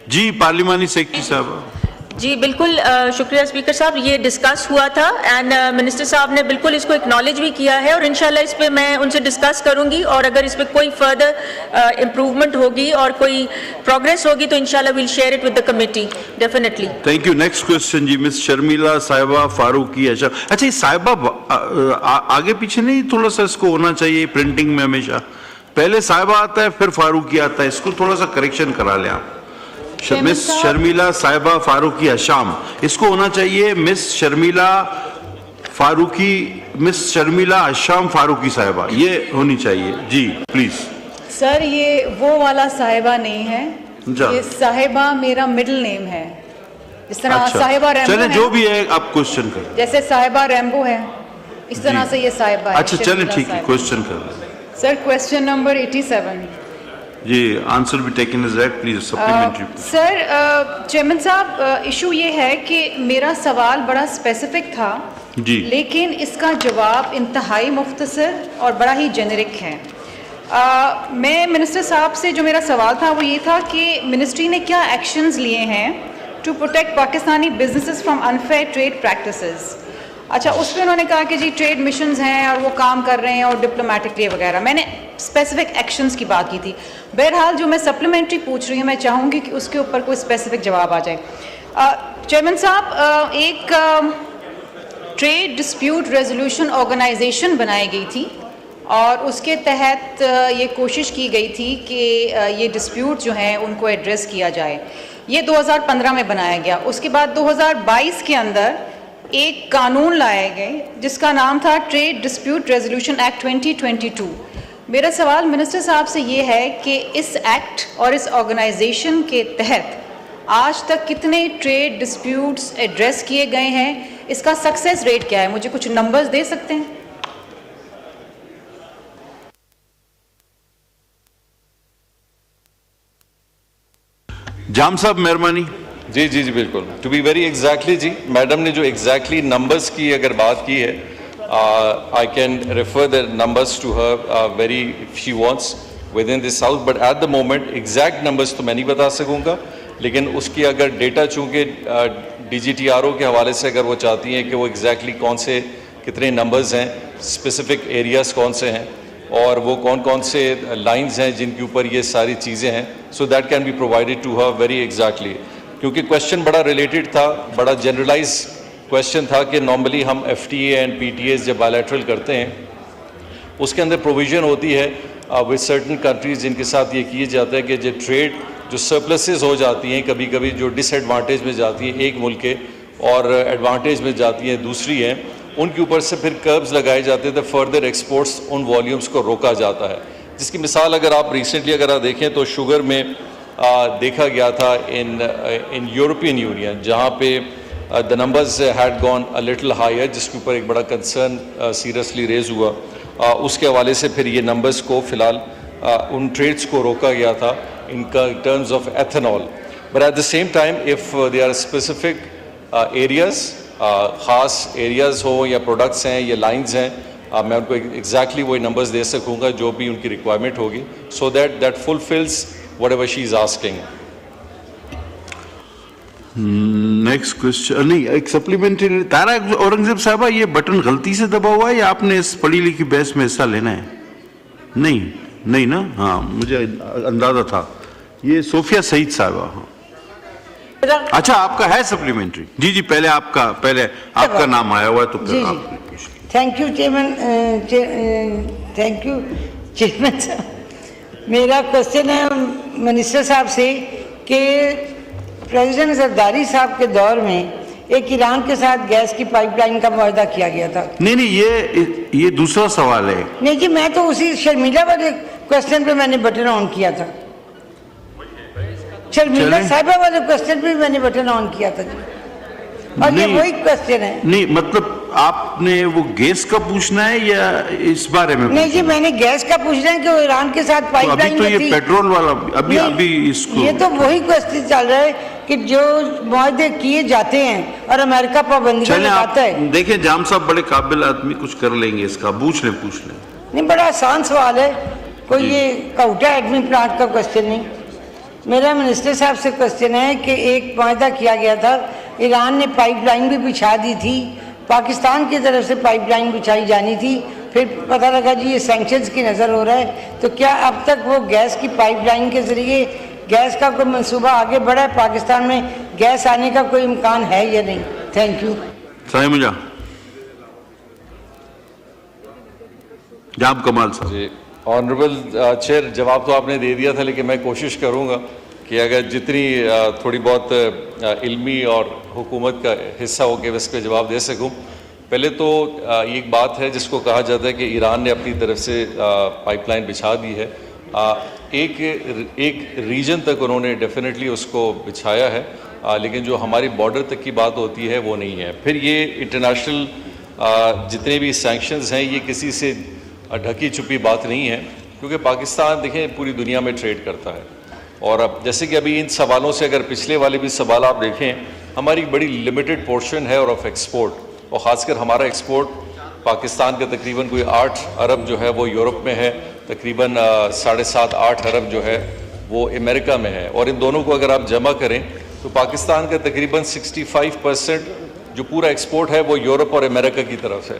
جی پارلیمانی سیکرٹری صاحب. جی بالکل شکریہ اسپیکر صاحب. یہ ڈسکس ہوا تھا اینڈ منسٹر صاحب نے بالکل اس کو اکنالج بھی کیا ہے، اور انشاءاللہ اس پہ میں ان سے ڈسکس کروں گی، اور اگر اس پہ کوئی فردر امپروومنٹ ہوگی اور کوئی پروگریس ہوگی تو انشاءاللہ we'll share it with the committee definitely. Thank you. Next question جی مس شرمیلا صاحبہ فاروقی اشرف. اچھا یہ صاحبہ آگے پیچھے نہیں تھوڑا سا اس کو ہونا چاہیے پرنٹنگ میں، ہمیشہ پہلے صاحبہ آتا ہے پھر فاروقی آتا ہے، اس کو تھوڑا سا کریکشن کرا لیں آپ. مس شرمیلا صاحبہ فاروقی اشام، اس کو ہونا چاہیے مس شرمیلا فاروقی، مس شرمیلا اشام فاروقی صاحبہ، یہ ہونی چاہیے. جی پلیز. سر یہ وہ والا صاحبہ نہیں ہے، یہ صاحبہ میرا مڈل نیم ہے. اس طرح صاحبہ ریمبو چلیں جو بھی ہے آپ کوشچن کریں، جیسے صاحبہ ریمبو ہے اس طرح سے یہ صاحبہ ہے. اچھا چلیں ٹھیک ہے، کوشچن کریں. Sir question number 87. جی آنسر بھی taken as read please supplementary. Sir chairman صاحب ایشو یہ ہے کہ میرا سوال بڑا اسپیسیفک تھا جی، لیکن اس کا جواب انتہائی مختصر اور بڑا ہی جنرک ہے. میں منسٹر صاحب سے جو میرا سوال تھا وہ یہ تھا کہ منسٹری نے کیا ایکشنز لیے ہیں to protect Pakistani businesses from unfair trade practices. اچھا اس پہ انہوں نے کہا کہ جی ٹریڈ مشنز ہیں اور وہ کام کر رہے ہیں اور ڈپلومیٹکلی وغیرہ. میں نے اسپیسیفک ایکشنز کی بات کی تھی. بہرحال جو میں سپلیمنٹری پوچھ رہی ہوں میں چاہوں گی کہ اس کے اوپر کوئی اسپیسیفک جواب آ جائے. چیئرمین صاحب ایک ٹریڈ ڈسپیوٹ ریزولوشن آرگنائزیشن بنائی گئی تھی اور اس کے تحت یہ کوشش کی گئی تھی کہ یہ ڈسپیوٹ جو ہیں ان کو ایڈریس کیا جائے. یہ 2015 میں بنایا گیا. اس کے بعد 2022 کے اندر ایک قانون لائے گئے جس کا نام تھا ٹریڈ ڈسپیوٹ ریزولوشن ایکٹ 2022. میرا سوال منسٹر صاحب سے یہ ہے کہ اس ایکٹ اور اس آرگنائزیشن کے تحت آج تک کتنے ٹریڈ ڈسپیوٹس ایڈریس کیے گئے ہیں، اس کا سکسیس ریٹ کیا ہے؟ مجھے کچھ نمبرز دے سکتے ہیں؟ جام صاحب مہربانی. جی جی جی بالکل. ٹو بی ویری ایگزیکٹلی جی میڈم نے جو ایگزیکٹلی نمبرز کی اگر بات کی ہے I can refer the numbers to her very if she wants within this house, but at the moment exact numbers تو میں نہیں بتا سکوں گا، لیکن اس کی اگر ڈیٹا چونکہ DGTRO کے حوالے سے اگر وہ چاہتی ہیں کہ وہ ایگزیکٹلی کون سے کتنے نمبرز ہیں، اسپیسیفک ایریاز کون سے ہیں اور وہ کون کون سے لائنز ہیں جن کے اوپر یہ ساری چیزیں ہیں، so that can be provided to her very exactly. کیونکہ کویشچن بڑا ریلیٹڈ تھا، بڑا جنرلائز کویشچن تھا کہ نارملی ہم FTA اینڈ PTAs جب بائیلیٹرل کرتے ہیں اس کے اندر پروویژن ہوتی ہے ود سرٹن کنٹریز جن کے ساتھ یہ کیا جاتا ہے کہ جو ٹریڈ جو سرپلسز ہو جاتی ہیں کبھی کبھی جو ڈس ایڈوانٹیج میں جاتی ہیں ایک ملک کے اور ایڈوانٹیج میں جاتی ہیں دوسری ہیں، ان کے اوپر سے پھر کربز لگائے جاتے تھے، فردر ایکسپورٹس ان والیومز کو روکا جاتا ہے. جس کی مثال اگر آپ ریسنٹلی اگر آپ دیکھیں تو شوگر میں دیکھا گیا تھا ان یورپین یونین، جہاں پہ the numbers had gone a little higher, جس کے اوپر ایک بڑا کنسرن سیریسلی ریز ہوا. اس کے حوالے سے پھر یہ نمبرز کو فی الحال ان ٹریڈس کو روکا گیا تھا in terms of ethanol. But at the same time if they are specific areas, خاص ایریاز ہوں یا پروڈکٹس ہیں یا لائنز ہیں, میں ان کو ایگزیکٹلی وہی نمبرز دے سکوں گا جو بھی ان کی ریکوائرمنٹ ہوگی, so that fulfils what ever she is asking. Next question, نہیں ایک سپلیمنٹری. تارا اورنگزیب صاحبہ, یہ بٹن غلطی سے دبا ہوا ہے یا آپ نے اس پڑھی لکھی بحث میں حصہ لینا ہے؟ نہیں نا, ہاں مجھے اندازہ تھا. یہ صوفیہ سعید صاحبہ, ہاں اچھا آپ کا ہے سپلیمنٹری؟ جی پہلے آپ کا نام آیا ہوا ہے تو پھر آپ. Thank you chairman, thank you chairman صاحب. میرا کوشچن ہے منسٹر صاحب سے کہ پریزیڈنٹ زرداری صاحب کے دور میں ایک ایران کے ساتھ گیس کی پائپ لائن کا معاہدہ کیا گیا تھا. نہیں یہ دوسرا سوال ہے. نہیں جی, میں تو اسی شرمیلا والے کوشچن پہ میں نے بٹن آن کیا تھا. شرمیلا صاحبہ والے کوشچن پہ میں نے بٹن آن کیا تھا جی, اور یہ وہی کوشچن ہے. نہیں مطلب آپ نے وہ گیس کا پوچھنا ہے یا اس بارے میں؟ نہیں جی, میں نے گیس کا پوچھنا ہے کہ وہ ایران کے ساتھ پائپ لائن تو یہ پیٹرول والا ابھی اس کو, یہ تو وہی کوشچن چل رہا ہے کہ جو معاہدے کیے جاتے ہیں اور امریکہ پابندیاں لگاتا ہے. دیکھیں جام صاحب بڑے قابل آدمی, کچھ کر لیں گے اس کا, پوچھ لیں. نہیں, بڑا آسان سوال ہے, کوئی یہ کوٹا ایٹمی پلانٹ کا کوشچن نہیں. میرا منسٹر صاحب سے کوشچن ہے کہ ایک معاہدہ کیا گیا تھا, ایران نے پائپ لائن بھی بچھا دی تھی, پاکستان کی طرف سے پائپ لائن بچھائی جانی تھی, پھر پتہ لگا جی یہ سینکشنز کی نظر ہو رہا ہے. تو کیا اب تک وہ گیس کی پائپ لائن کے ذریعے گیس کا کوئی منصوبہ آگے بڑھا ہے؟ پاکستان میں گیس آنے کا کوئی امکان ہے یا نہیں؟ Thank you. جناب کمال صاحب. جی آنریبل چیئر, جواب تو آپ نے دے دیا تھا, لیکن میں کوشش کروں گا کہ اگر جتنی تھوڑی بہت علمی اور حکومت کا حصہ ہو کہ اس پہ جواب دے سکوں. پہلے تو یہ ایک بات ہے جس کو کہا جاتا ہے کہ ایران نے اپنی طرف سے پائپ لائن بچھا دی ہے. ایک ریجن تک انہوں نے ڈیفینیٹلی اس کو بچھایا ہے, لیکن جو ہماری بارڈر تک کی بات ہوتی ہے وہ نہیں ہے. پھر یہ انٹرنیشنل جتنے بھی سینکشنز ہیں یہ کسی سے ڈھکی چھپی بات نہیں ہے, کیونکہ پاکستان دیکھیں پوری دنیا میں ٹریڈ کرتا ہے. اور اب جیسے کہ ابھی ان سوالوں سے اگر پچھلے والے بھی سوال آپ دیکھیں, ہماری بڑی لمیٹڈ پورشن ہے اور آف ایکسپورٹ, اور خاص کر ہمارا ایکسپورٹ پاکستان کا تقریباً کوئی 8 ارب جو ہے وہ یورپ میں ہے, تقریباً 7.5-8 ارب جو ہے وہ امریکہ میں ہے, اور ان دونوں کو اگر آپ جمع کریں تو پاکستان کا تقریباً 65% جو پورا ایکسپورٹ ہے وہ یورپ اور امریکہ کی طرف ہے.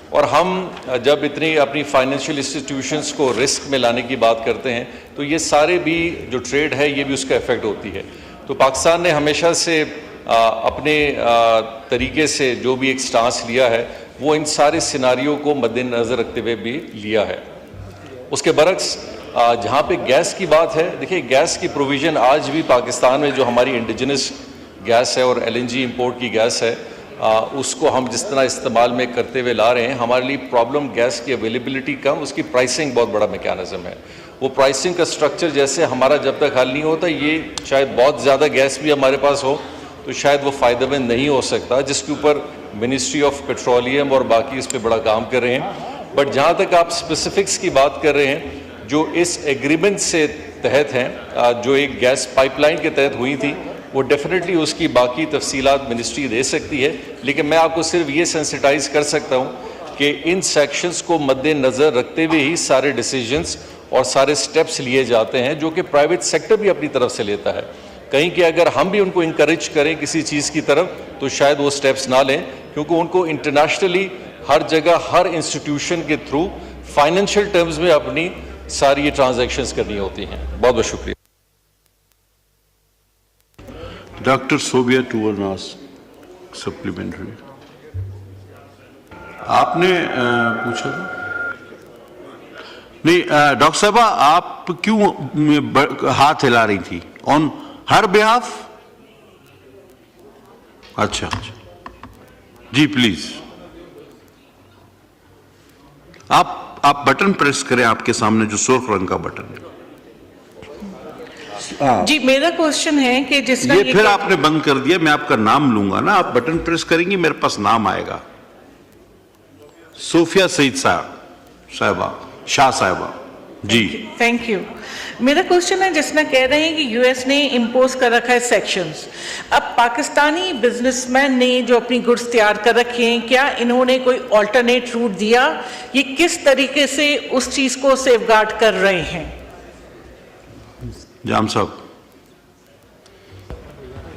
اور ہم جب اتنی اپنی فائنینشیل انسٹیٹیوشنز کو رسک میں لانے کی بات کرتے ہیں تو یہ سارے بھی جو ٹریڈ ہے یہ بھی اس کا افیکٹ ہوتی ہے. تو پاکستان نے ہمیشہ سے اپنے طریقے سے جو بھی ایک سٹانس لیا ہے وہ ان سارے سیناریوں کو مد نظر رکھتے ہوئے بھی لیا ہے. اس کے برعکس جہاں پہ گیس کی بات ہے, دیکھیں گیس کی پروویژن آج بھی پاکستان میں جو ہماری انڈیجنس گیس ہے اور LNG امپورٹ کی گیس ہے اس کو ہم جس طرح استعمال میں کرتے ہوئے لا رہے ہیں. ہمارے لیے پرابلم گیس کی اویلیبلٹی کم, اس کی پرائسنگ بہت بڑا میکینزم ہے. وہ پرائسنگ کا سٹرکچر جیسے ہمارا جب تک حل نہیں ہوتا, یہ شاید بہت زیادہ گیس بھی ہمارے پاس ہو تو شاید وہ فائدہ مند نہیں ہو سکتا, جس کے اوپر منسٹری آف پیٹرولیم اور باقی اس پہ بڑا کام کر رہے ہیں. بٹ جہاں تک آپ اسپیسیفکس کی بات کر رہے ہیں جو اس ایگریمنٹ سے تحت ہیں, جو ایک گیس پائپ لائن کے تحت ہوئی تھی, وہ ڈیفینیٹلی اس کی باقی تفصیلات منسٹری دے سکتی ہے. لیکن میں آپ کو صرف یہ سینسٹائز کر سکتا ہوں کہ ان سیکشنز کو مد نظر رکھتے ہوئے ہی سارے ڈیسیجنز اور سارے سٹیپس لیے جاتے ہیں جو کہ پرائیویٹ سیکٹر بھی اپنی طرف سے لیتا ہے. کہیں کہ اگر ہم بھی ان کو انکریج کریں کسی چیز کی طرف تو شاید وہ سٹیپس نہ لیں, کیونکہ ان کو انٹرنیشنلی ہر جگہ ہر انسٹیٹیوشن کے تھرو فائنینشیل ٹرمز میں اپنی ساری یہ ٹرانزیکشنز کرنی ہوتی ہیں. بہت بہت شکریہ. ڈاکٹر صوبیہ ٹوورناس سپلیمنٹری. آپ نے پوچھا تھا؟ نہیں ڈاکٹر صاحبہ, آپ کیوں ہاتھ ہلا رہی تھی؟ آن ہر بیہاف؟ اچھا جی پلیز آپ بٹن پریس کریں, آپ کے سامنے جو سرخ رنگ کا بٹن ہے. جی میرا کوشچن ہے کہ جس طرح یہ پھر آپ نے بند کر دیا, میں آپ کا نام لوں گا نا, آپ بٹن پریس کریں گی میرے پاس نام آئے گا. صوفیہ سعید صاحبہ شاہ صاحبہ. جی تھینک یو. میرا کوشچن ہے جس میں کہہ رہے ہیں کہ یو ایس نے امپوز کر رکھا ہے سیکشنز, اب پاکستانی بزنس مین نے جو اپنی گڈس تیار کر رکھے ہیں, کیا انہوں نے کوئی آلٹرنیٹ روٹ دیا؟ یہ کس طریقے سے اس چیز کو سیف گارڈ کر رہے ہیں؟ جام صاحب.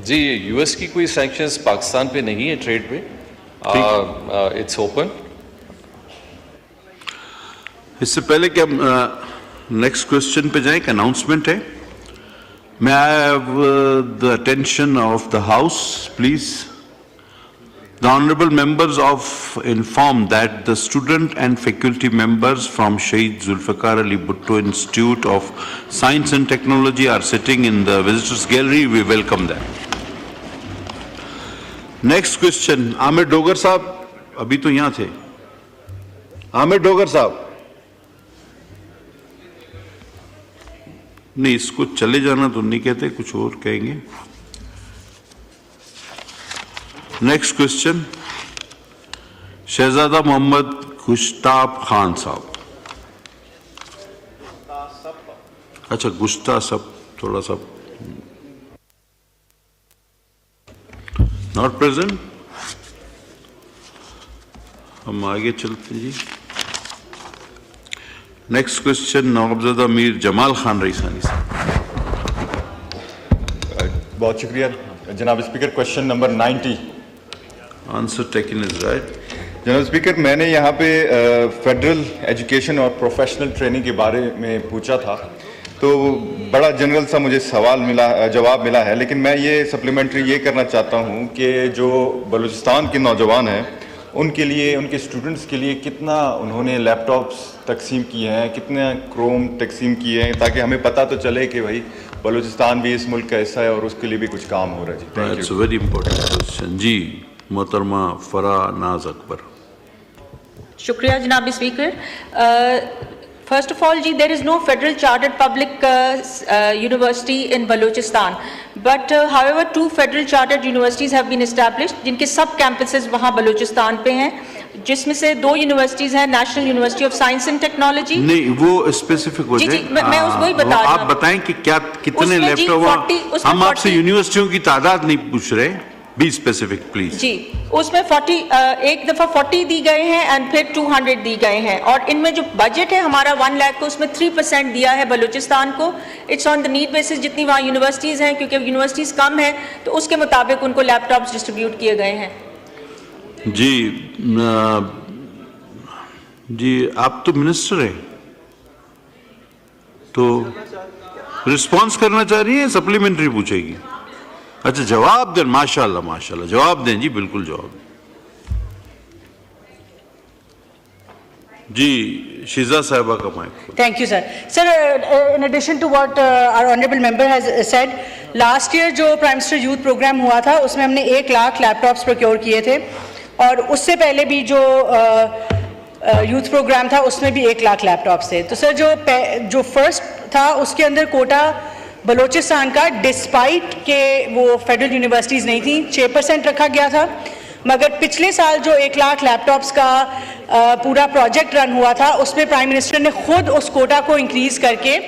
جی یو ایس کی کوئی سینکشنز پاکستان پہ نہیں ہے ٹریڈ پہ, اٹس اوپن. اس سے پہلے کہ ہم نیکسٹ کوشچن پہ جائیں, ایک اناؤنسمنٹ ہے. میں I have the attention of the house please. The honorable members of inform that the student and faculty members from Shaheed Zulfikar Ali Bhutto Institute of Science and Technology are sitting in the visitors gallery. We welcome them. Next question, Ahmed Dogar صاحب ابھی تو یہاں تھے. Ahmed Dogar صاحب نہیں, اس کو چلے جانا تو نہیں کہتے, کچھ اور کہیں گے. نیکسٹ کوشچن, شہزادہ محمد گشتاب خان صاحب. اچھا گشتا سب تھوڑا سا ناٹ پریزنٹ. ہم آگے چلتے ہیں جی. نیکسٹ کوشچن, نوابزادہ میر جمال خان رئیسانی صاحب. بہت شکریہ جناب speaker. Question number 90. Answer taken is right. جناب اسپیکر, میں نے یہاں پہ فیڈرل ایجوکیشن اور پروفیشنل ٹریننگ کے بارے میں پوچھا تھا, تو بڑا جنرل سا مجھے جواب ملا ہے, لیکن میں یہ سپلیمنٹری یہ کرنا چاہتا ہوں کہ جو بلوچستان کے نوجوان ہیں ان کے لیے, ان کے اسٹوڈنٹس کے لیے کتنا انہوں نے لیپ ٹاپس تقسیم کیے ہیں, کتنے کروم تقسیم کیے ہیں, تاکہ ہمیں پتہ تو چلے کہ بھائی بلوچستان بھی اس ملک کا حصہ ہے اور اس کے لیے بھی کچھ کام ہو رہا ہے. جی thank you. It's very important question. جی محترمہ فرح ناز اکبر. شکریہ جناب اسپیکر. فرسٹ آف آل جی, there is no federal chartered public university in Balochistan, but however 2 federal chartered universities have been established جن کے سب کیمپسز وہاں بلوچستان پہ ہیں, جس میں سے 2 یونیورسٹیز ہیں, national university of science and technology. نہیں وہ اسپیسیفک ہو جائے. میں اس کو ہی بتا رہا ہوں. آپ بتائیں کہ کیا کتنے لیپ ٹاپ. ہم آپ سے یونیورسٹیوں کی تعداد نہیں پوچھ رہے, بی اسپیسیفک پلیز. جی اس میں ایک دفعہ 40 دی گئے ہیں اینڈ پھر 200 دی گئے ہیں, اور ان میں جو بجٹ ہے ہمارا 1 لاکھ کو, اس میں 3% دیا ہے بلوچستان کو. It's on the need basis, جتنی وہاں یونیورسٹیز ہیں, کیونکہ یونیورسٹیز کم ہیں تو اس کے مطابق ان کو لیپ ٹاپس ڈسٹریبیوٹ کیے گئے ہیں. جی آپ تو منسٹر ہیں, تو رسپانس کرنا چاہ رہی ہیں, سپلیمنٹری پوچھے گی؟ اچھا جواب دیں. ماشاء اللہ جواب دیں جی, بالکل جواب. جی شیزا صاحبہ کا mic. Thank you sir. Sir in addition to what our honourable member has said, last year جو پرائم منسٹر یوتھ پروگرام ہوا تھا اس میں ہم نے 1 لاکھ لیپ ٹاپس پروکیور کیے تھے, اور اس سے پہلے بھی جو یوتھ پروگرام تھا اس میں بھی 1 لاکھ لیپ ٹاپس تھے. تو سر جو فرسٹ تھا اس کے اندر کوٹا بلوچستان کا, ڈسپائٹ کہ وہ فیڈرل یونیورسٹیز نہیں تھیں, 6% رکھا گیا تھا. مگر پچھلے سال جو 1 لاکھ لیپ ٹاپس کا پورا پروجیکٹ رن ہوا تھا اس میں پرائم منسٹر نے خود اس کوٹا کو انکریز کر کے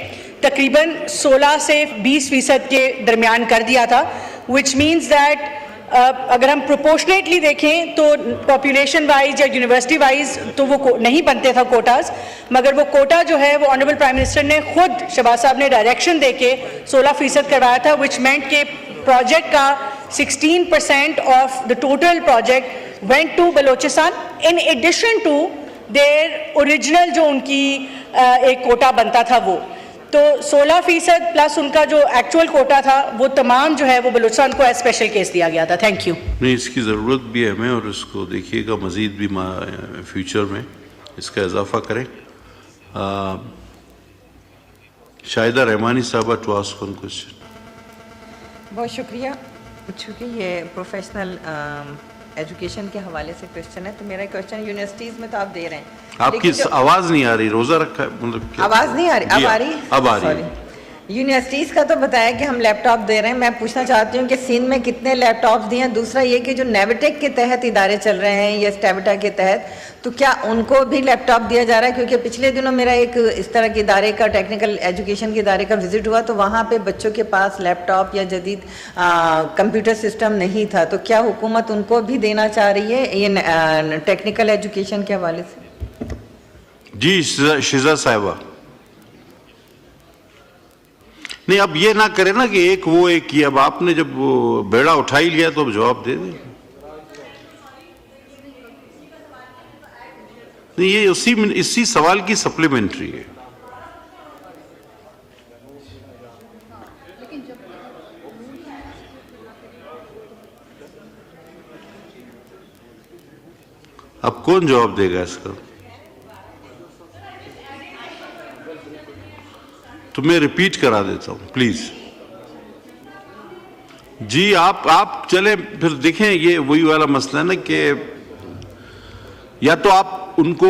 تقریباً 16 سے 20% کے درمیان کر دیا تھا, وچ مینز دیٹ اگر ہم پروپورشنیٹلی دیکھیں تو پاپولیشن وائز یا یونیورسٹی وائز تو وہ نہیں بنتے تھا کوٹاز, مگر وہ کوٹا جو ہے وہ آنریبل پرائم منسٹر نے خود, شہباز صاحب نے ڈائریکشن دے کے 16% کروایا تھا, وچ مینٹ کہ پروجیکٹ کا 16% of the total project went to Balochistan, in addition to their original جو ان کی ایک کوٹا بنتا تھا وہ. تو 16% پلس ان کا جو ایکچوئل کوٹا تھا وہ تمام جو ہے وہ بلوچستان کو ایز اسپیشل کیس دیا گیا تھا. Thank you. نہیں, اس کی ضرورت بھی ہے ہمیں, اور اس کو دیکھیے گا مزید بھی فیوچر میں اس کا اضافہ کریں. شاہدہ رحمانی صاحبہ ٹو آسک ون کوشچن. بہت شکریہ. چونکہ یہ پروفیشنل ایجوکیشن کے حوالے سے کوشچن ہے, تو میرا کوشچن یونیورسٹیز میں تو آپ دے رہے ہیں, آپ کی آواز نہیں آ رہی, روزہ رکھا ہے مطلب آواز نہیں آ رہی, اب آ رہی, اب آ رہی. یونیورسٹیز کا تو بتایا کہ ہم لیپ ٹاپ دے رہے ہیں. میں پوچھنا چاہتی ہوں کہ سندھ میں کتنے لیپ ٹاپس دیے ہیں. دوسرا یہ کہ جو نیویٹیک کے تحت ادارے چل رہے ہیں یا اسٹیبٹا کے تحت, تو کیا ان کو بھی لیپ ٹاپ دیا جا رہا ہے؟ کیونکہ پچھلے دنوں میرا ایک اس طرح کے ادارے کا, ٹیکنیکل ایجوکیشن کے ادارے کا وزٹ ہوا, تو وہاں پہ بچوں کے پاس لیپ ٹاپ یا جدید کمپیوٹر سسٹم نہیں تھا. تو کیا حکومت ان کو بھی دینا چاہ رہی ہے یہ ٹیکنیکل ایجوکیشن کے حوالے سے؟ جی شیزا صاحبہ. نہیں اب یہ نہ کرے نا کہ ایک وہ ایک یہ, اب آپ نے جب بیڑا اٹھا ہی لیا تو اب جواب دے دیں. نہیں یہ اسی سوال کی سپلیمنٹری ہے. اب کون جواب دے گا اس کا؟ تو میں ریپیٹ کرا دیتا ہوں پلیز. جی آپ چلیں پھر دیکھیں, یہ وہی والا مسئلہ ہے نا کہ یا تو آپ ان کو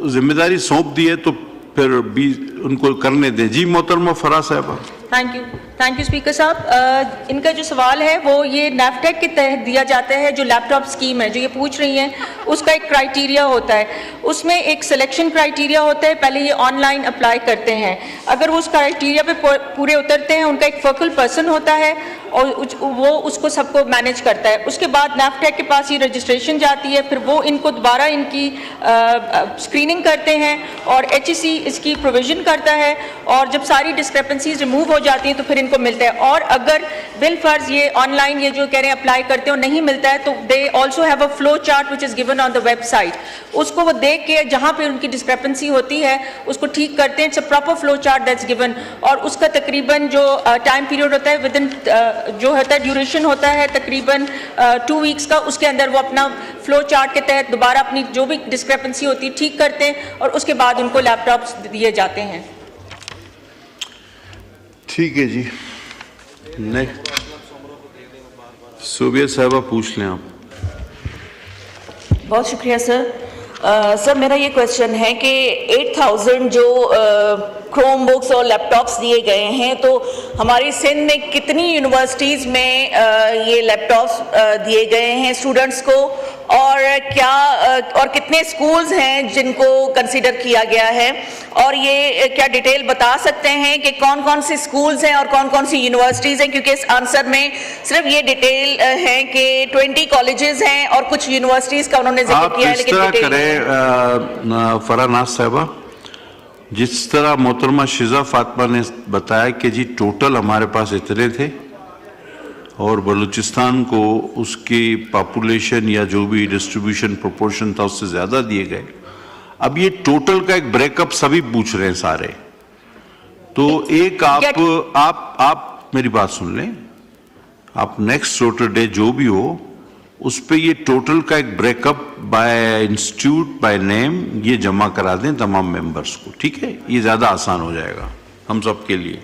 ذمہ داری سونپ دیے تو پھر بھی ان کو کرنے دیں. جی محترمہ فرا صاحبہ. تھینک یو اسپیکر صاحب. ان کا جو سوال ہے وہ یہ نیفٹیک کے تحت دیا جاتا ہے. جو لیپ ٹاپ اسکیم ہے جو یہ پوچھ رہی ہیں, اس کا ایک کرائیٹیریا ہوتا ہے, اس میں ایک سلیکشن کرائیٹیریا ہوتا ہے. پہلے یہ آن لائن اپلائی کرتے ہیں, اگر وہ اس کرائیٹیریا پہ پورے اترتے ہیں, ان کا ایک فوکل پرسن ہوتا ہے اور وہ اس کو سب کو مینیج کرتا ہے. اس کے بعد نیفٹیک کے پاس یہ رجسٹریشن جاتی ہے, پھر وہ ان کو دوبارہ ان کی اسکریننگ کرتے ہیں اور HEC اس کی پروویژن کرتا ہے, اور جب ساری ڈسکریپنسیز ریموو ہو جاتی ہیں تو پھر ان کو ملتا ہے. اور اگر بالفرض یہ آن لائن یہ جو کہہ رہے ہیں اپلائی کرتے ہیں اور نہیں ملتا ہے, تو they also have a flow chart which is given on the website. اس کو وہ دیکھ کے جہاں پہ ان کی ڈسکریپنسی ہوتی ہے اس کو ٹھیک کرتے ہیں. It's a proper flow chart that's given, اور اس کا تقریباً جو ٹائم پیریڈ ہوتا ہے ود ان جو ہوتا ہے ڈیوریشن ہوتا ہے تقریباً 2 ویکس کا. اس کے اندر وہ اپنا فلو چارٹ کے تحت دوبارہ اپنی جو بھی ڈسکریپنسی ہوتی ہے ٹھیک کرتے ہیں, اور اس کے بعد ان کو لیپ ٹاپس دیے جاتے ہیں. ٹھیک ہے جی. صوبیہ صاحبہ پوچھ لیں آپ. بہت شکریہ سر. سر میرا یہ کویشچن ہے کہ 8000 جو کروم بکس اور لیپ ٹاپس دیے گئے ہیں, تو ہماری سندھ میں کتنی یونیورسٹیز میں یہ لیپ ٹاپس دیے گئے ہیں اسٹوڈنٹس کو, اور کیا اور کتنے اسکولز ہیں جن کو کنسیڈر کیا گیا ہے, اور یہ کیا ڈیٹیل بتا سکتے ہیں کہ کون کون سے اسکولز ہیں اور کون کون سی یونیورسٹیز ہیں؟ کیونکہ اس آنسر میں صرف یہ ڈیٹیل ہے کہ 20 کالجز ہیں اور کچھ یونیورسٹیز کا انہوں نے ذکر کیا ہے, لیکن آپ اس طرح کریں فرا ناز صاحبہ, جس طرح محترمہ شیزا فاطمہ نے بتایا کہ جی ٹوٹل ہمارے پاس اتنے تھے اور بلوچستان کو اس کی پاپولیشن یا جو بھی ڈسٹریبیوشن پروپورشن تھا اس سے زیادہ دیے گئے. اب یہ ٹوٹل کا ایک بریک اپ سبھی پوچھ رہے ہیں سارے, تو ایک آپ میری بات سن لیں, آپ نیکسٹ سیٹرڈے جو بھی ہو اس پہ یہ ٹوٹل کا ایک break up by institute by name یہ جمع کرا دیں تمام ممبرس کو, ٹھیک ہے؟ یہ زیادہ آسان ہو جائے گا ہم سب کے لیے.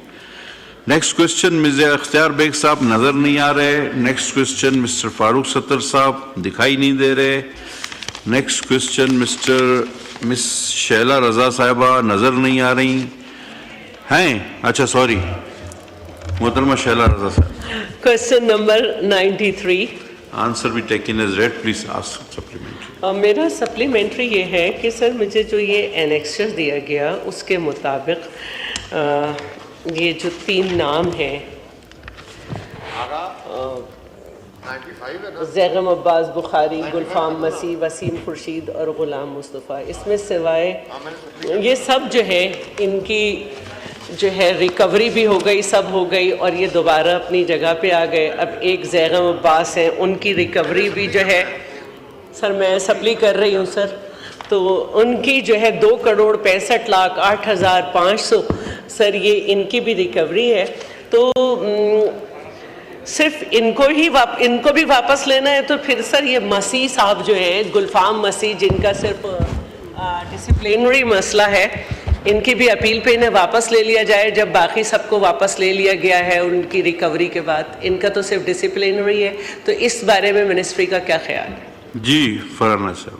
نیکسٹ کوشچن مرزا اختیار بیگ صاحب نظر نہیں آ رہے. نیکسٹ کوشچن مسٹر فاروق ستر صاحب دکھائی نہیں دے رہے. نیکسٹ کوشچن مس شیلا رضا صاحبہ نظر نہیں آ رہی ہیں. اچھا سوری, محترمہ شیلا رضا صاحب. Question number 93. آنسر بھی taken as read, please ask supplementary. میرا سپلیمنٹری یہ ہے کہ سر مجھے جو یہ انیکسچر دیا گیا اس کے مطابق یہ جو 3 نام ہیں زیغم عباس بخاری, گلفام مسیح, وسیم خورشید اور غلام مصطفیٰ, اس میں سوائے یہ سب جو ہے ان کی جو ہے ریکوری بھی ہو گئی, سب ہو گئی, اور یہ دوبارہ اپنی جگہ پہ آ گئے. اب ایک زیغم عباس ہیں, ان کی ریکوری بھی جو ہے سر میں سپلی کر رہی ہوں سر, تو ان کی جو ہے 2,65,08,500 سر یہ ان کی بھی ریکوری ہے. تو صرف ان کو بھی واپس لینا ہے. تو پھر سر یہ مسیح صاحب جو ہیں, گلفام مسیح, جن کا صرف ڈسپلینری مسئلہ ہے, ان کی بھی اپیل پہ انہیں واپس لے لیا جائے, جب باقی سب کو واپس لے لیا گیا ہے ان کی ریکوری کے بعد. ان کا تو صرف ڈسپلینری ہے, تو اس بارے میں منسٹری کا کیا خیال ہے؟ جی فرانا صاحب.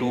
2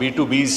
B2Bs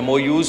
MOUs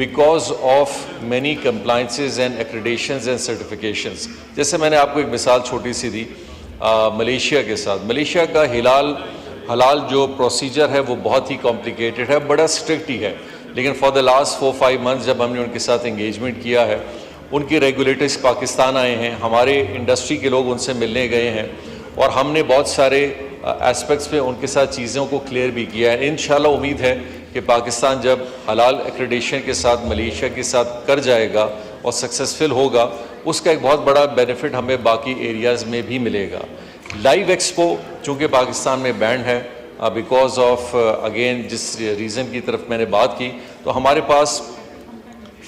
because of many compliances and accreditations and certifications. جیسے میں نے آپ کو ایک مثال چھوٹی سی دی ملیشیا کے ساتھ. ملیشیا کا حلال جو پروسیجر ہے وہ بہت ہی کمپلیکیٹڈ ہے, بڑا اسٹرکٹ ہی ہے, لیکن فار دا لاسٹ 4-5 months جب ہم نے ان کے ساتھ انگیجمنٹ کیا ہے, ان کے ریگولیٹرز پاکستان آئے ہیں, ہمارے انڈسٹری کے لوگ ان سے ملنے گئے ہیں, اور ہم نے بہت سارے ایسپیکٹس پہ ان کے ساتھ چیزوں کو کلیئر بھی کیا ہے. انشاءاللہ امید ہے کہ پاکستان جب حلال ایکریڈیشن کے ساتھ ملیشیا کے ساتھ کر جائے گا اور سکسیسفل ہوگا, اس کا ایک بہت بڑا بینیفٹ ہمیں باقی ایریاز میں بھی ملے گا. لائیو ایکسپو چونکہ پاکستان میں بینڈ ہے بیکاز آف اگین جس ریزن کی طرف میں نے بات کی, تو ہمارے پاس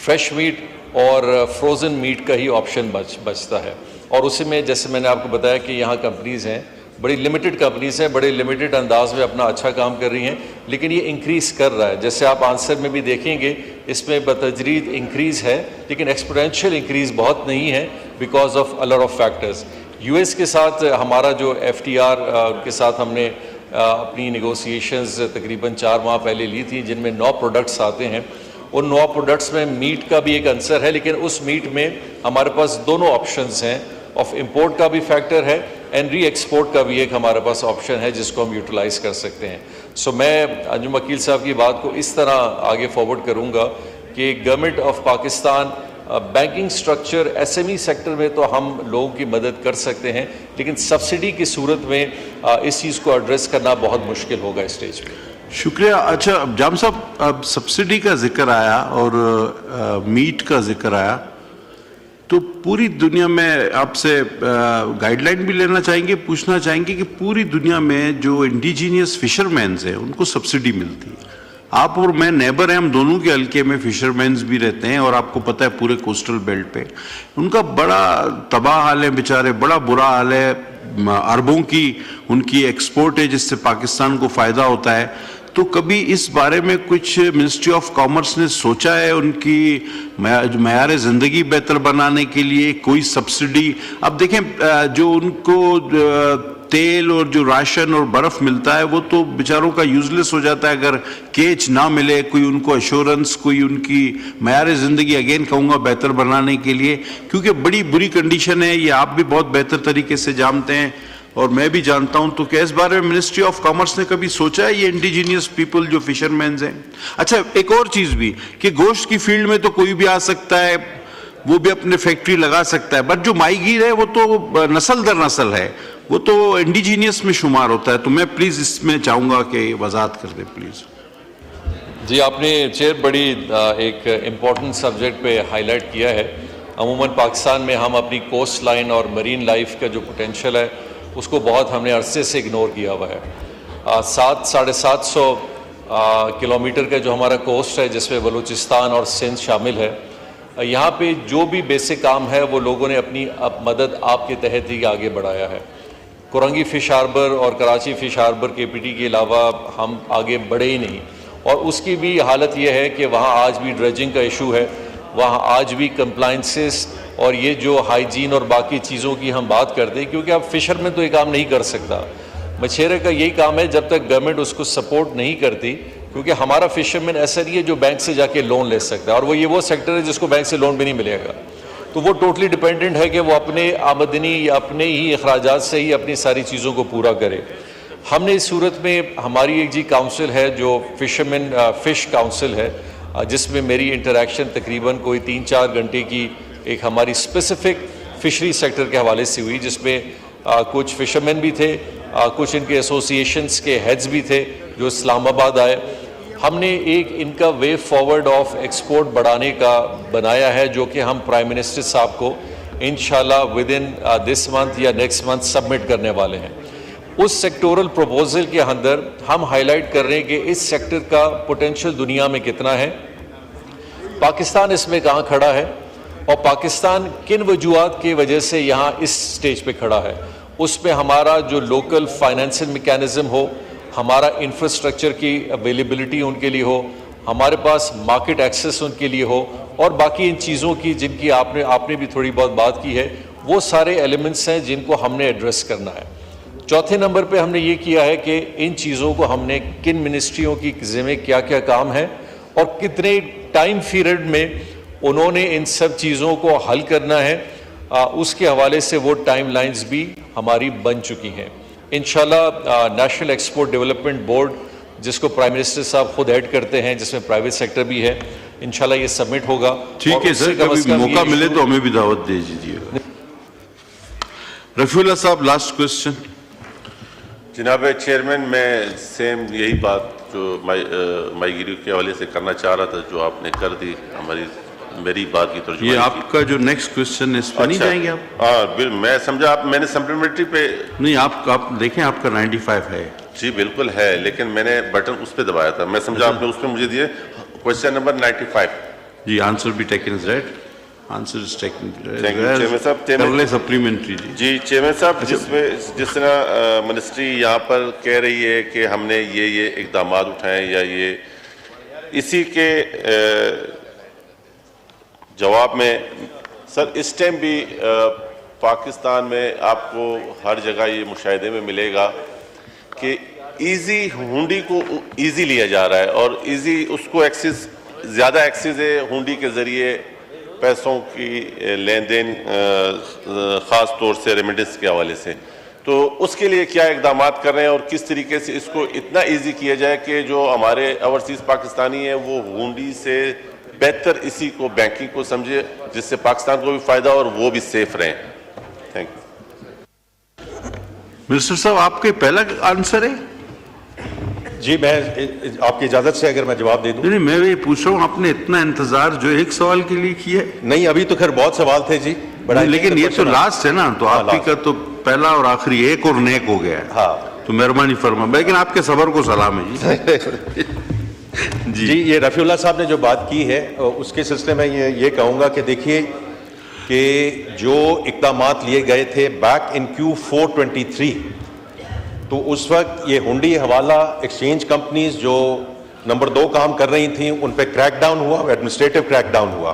فریش میٹ اور فروزن میٹ کا ہی آپشن بچتا ہے, اور اسی میں جیسے میں نے آپ کو بتایا کہ یہاں کمپنیز ہیں, بڑی لمیٹڈ کمپنیز ہیں, بڑے لمیٹڈ انداز میں اپنا اچھا کام کر رہی ہیں, لیکن یہ انکریز کر رہا ہے. جیسے آپ آنسر میں بھی دیکھیں گے اس میں بتدریج انکریز ہے, لیکن ایکسپونینشیل انکریز بہت نہیں ہے because of a lot of factors. U S کے ساتھ ہمارا جو FTR کے ساتھ ہم نے اپنی نیگوسیشنز تقریباً 4 ماہ پہلے لی تھی, جن میں 9 پروڈکٹس آتے ہیں. ان 9 پروڈکٹس میں میٹ کا بھی ایک عنصر ہے, لیکن اس میٹ میں ہمارے پاس دونوں آپشنز ہیں, آف امپورٹ کا بھی فیکٹر ہے اینڈ ری ایکسپورٹ کا بھی ایک ہمارے پاس آپشن ہے جس کو ہم یوٹیلائز کر سکتے ہیں. سو میں انجم وکیل صاحب کی بات کو اس طرح آگے فارورڈ کروں گا کہ government of Pakistan banking structure SME sector میں تو ہم لوگوں کی مدد کر سکتے ہیں, لیکن سبسڈی کی صورت میں اس چیز کو ایڈریس کرنا بہت مشکل ہوگا اسٹیج پہ. شکریہ. اچھا جام صاحب, اب سبسڈی کا ذکر آیا اور میٹ کا ذکر آیا, تو پوری دنیا میں آپ سے گائیڈ لائن بھی لینا چاہیں گے, پوچھنا چاہیں گے کہ پوری دنیا میں جو انڈیجینیس فشرمینز ہیں ان کو سبسڈی ملتی ہے. آپ اور میں نیبر ہیں, ہم دونوں کے حلقے میں فشرمینز بھی رہتے ہیں, اور آپ کو پتہ ہے پورے کوسٹل بیلٹ پہ ان کا بڑا تباہ حال ہے بیچارے, بڑا برا حال ہے. اربوں کی ان کی ایکسپورٹ ہے جس سے پاکستان کو فائدہ ہوتا ہے. تو کبھی اس بارے میں کچھ منسٹری آف کامرس نے سوچا ہے ان کی معیار زندگی بہتر بنانے کے لیے کوئی سبسڈی؟ اب دیکھیں جو ان کو تیل اور جو راشن اور برف ملتا ہے وہ تو بیچاروں کا یوزلیس ہو جاتا ہے اگر کیچ نہ ملے, کوئی ان کو ایشورنس, کوئی ان کی معیار زندگی اگین کہوں گا بہتر بنانے کے لیے, کیونکہ بڑی بری کنڈیشن ہے, یہ آپ بھی بہت بہتر طریقے سے جانتے ہیں اور میں بھی جانتا ہوں. تو کیا اس بارے میں منسٹری آف کامرس نے کبھی سوچا ہے یہ انڈیجینیس پیپل جو فشرمینز ہیں؟ اچھا ایک اور چیز بھی کہ گوشت کی فیلڈ میں تو کوئی بھی آ سکتا ہے, وہ بھی اپنے فیکٹری لگا سکتا ہے, بٹ جو ماہی گیر ہے وہ تو نسل در نسل ہے, وہ تو انڈیجینیس میں شمار ہوتا ہے. تو میں پلیز اس میں چاہوں گا کہ وضاحت کر دیں پلیز. جی آپ نے چیئر بڑی ایک امپورٹنٹ سبجیکٹ پہ ہائی لائٹ کیا ہے. عموماً پاکستان میں ہم اپنی کوسٹ لائن اور مرین لائف کا جو پوٹینشیل ہے اس کو بہت ہم نے عرصے سے اگنور کیا ہوا ہے. 700-750 کلومیٹر کا جو ہمارا کوسٹ ہے جس میں بلوچستان اور سندھ شامل ہے, یہاں پہ جو بھی بیسک کام ہے وہ لوگوں نے اپنی مدد آپ کے تحت ہی آگے بڑھایا ہے. کرنگی فش ہاربر اور کراچی فش ہاربر KPT کے علاوہ ہم آگے بڑھے ہی نہیں, اور اس کی بھی حالت یہ ہے کہ وہاں آج بھی ڈریجنگ کا ایشو ہے, وہاں آج بھی کمپلائنسز اور یہ جو ہائیجین اور باقی چیزوں کی ہم بات کرتے ہیں, کیونکہ اب فشر میں تو یہ کام نہیں کر سکتا. مچھیرے کا یہی کام ہے جب تک گورنمنٹ اس کو سپورٹ نہیں کرتی, کیونکہ ہمارا فشرمین ایسا نہیں ہے جو بینک سے جا کے لون لے سکتا ہے, اور وہ سیکٹر ہے جس کو بینک سے لون بھی نہیں ملے گا. تو وہ ٹوٹلی ڈیپینڈنٹ ہے کہ وہ اپنے آمدنی یا اپنے ہی اخراجات سے ہی اپنی ساری چیزوں کو پورا کرے. ہم نے اس صورت میں ہماری ایک کاؤنسل ہے جو فشرمین فش کاؤنسل ہے, جس میں میری انٹریکشن تقریباً کوئی 3-4 گھنٹے کی ایک ہماری اسپیسیفک فشری سیکٹر کے حوالے سے ہوئی, جس میں کچھ فشرمین بھی تھے, کچھ ان کے ایسوسیشنز کے ہیڈز بھی تھے جو اسلام آباد آئے. ہم نے ایک ان کا وے فارورڈ آف ایکسپورٹ بڑھانے کا بنایا ہے جو کہ ہم پرائم منسٹر صاحب کو انشاءاللہ ود ان دس منتھ یا نیکسٹ منتھ سبمٹ کرنے والے ہیں. اس سیکٹورل پروپوزل کے اندر ہم ہائی لائٹ کر رہے ہیں کہ اس سیکٹر کا پوٹینشیل دنیا میں کتنا ہے, پاکستان اس میں کہاں کھڑا ہے, اور پاکستان کن وجوہات کی وجہ سے یہاں اس سٹیج پہ کھڑا ہے. اس میں ہمارا جو لوکل فائنینشل میکینزم ہو, ہمارا انفراسٹرکچر کی اویلیبلٹی ان کے لیے ہو, ہمارے پاس مارکیٹ ایکسیس ان کے لیے ہو, اور باقی ان چیزوں کی جن کی آپ نے بھی تھوڑی بہت بات کی ہے, وہ سارے ایلیمنٹس ہیں جن کو ہم نے ایڈریس کرنا ہے. چوتھے نمبر پہ ہم نے یہ کیا ہے کہ ان چیزوں کو ہم نے کن منسٹریوں کی ذمہ کیا کیا کام ہے اور کتنے ٹائم پیریڈ میں انہوں نے ان سب چیزوں کو حل کرنا ہے، اس کے حوالے سے وہ ٹائم لائنز بھی ہماری بن چکی ہیں. انشاءاللہ نیشنل ایکسپورٹ ڈیولپمنٹ بورڈ جس کو پرائم منسٹر صاحب خود ہیڈ کرتے ہیں، جس میں پرائیویٹ سیکٹر بھی ہے، انشاءاللہ یہ سبمٹ ہوگا. ٹھیک ہے سر، کبھی موقع ملے تو ہمیں بھی دعوت دے دیجیے. رفیع اللہ صاحب لاسٹ کوشچن. جناب چیئرمین، میں سیم یہی بات جو مائی گیری کے حوالے سے کرنا چاہ رہا تھا جو آپ نے کر دی، میری بات کی ترجمہ. یہ آپ کا جو نیکسٹ کوشچن ہے اس پہ نہیں جائیں گے آپ؟ ہاں میں سمجھا میں نے سپلیمنٹری پہ نہیں، آپ دیکھیں آپ کا 95 ہے. جی بالکل ہے، لیکن میں نے بٹن اس پہ دبایا تھا، میں سمجھا آپ نے اس پہ مجھے دیے کوشچن نمبر 95. جی آنسر بھی taken is right. Answer is taken chairman صاحب. کر لیں سپلیمنٹری. جی چیئرمین صاحب، جس طرح منسٹری یہاں پر کہہ رہی ہے کہ ہم نے یہ اقدامات اٹھائے یا یہ، اسی کے جواب میں سر اس ٹائم بھی پاکستان میں آپ کو ہر جگہ یہ مشاہدے میں ملے گا کہ ایزی ہونڈی کو ایزی لیا جا رہا ہے، اور ایزی اس کو ایکسس زیادہ ایکسس ہے ہونڈی کے ذریعے پیسوں کی لین دین، خاص طور سے ریمیڈنس کے حوالے سے. تو اس کے لیے کیا اقدامات کر رہے ہیں اور کس طریقے سے اس کو اتنا ایزی کیا جائے کہ جو ہمارے اوورسیز پاکستانی ہیں وہ ہونڈی سے بہتر اسی کو بینکنگ کو سمجھے، جس سے پاکستان کو بھی فائدہ اور وہ بھی سیف رہیں. Thank you. منسٹر صاحب آپ کے پہلا آنسر ہے؟ جی میں آپ کی اجازت سے اگر میں جواب دے دوں. نہیں میں یہ پوچھ رہا ہوں، آپ نے اتنا انتظار جو ایک سوال کے لیے کیا ہے؟ نہیں ابھی تو خیر بہت سوال تھے جی، لیکن یہ تو لاسٹ ہے نا، تو آپ ہی کا تو پہلا اور آخری ایک اور نیک ہو گیا ہے. ہاں تو مہربانی فرما، لیکن آپ کے صبر کو سلام ہے جی. جی یہ رفیع اللہ صاحب نے جو بات کی ہے اس کے سلسلے میں یہ کہوں گا کہ دیکھیے کہ جو اقدامات لیے گئے تھے بیک ان Q423، تو اس وقت یہ ہنڈی حوالہ ایکسچینج کمپنیز جو نمبر 2 کام کر رہی تھیں ان پہ کریک ڈاؤن ہوا، ایڈمنسٹریٹو کریک ڈاؤن ہوا.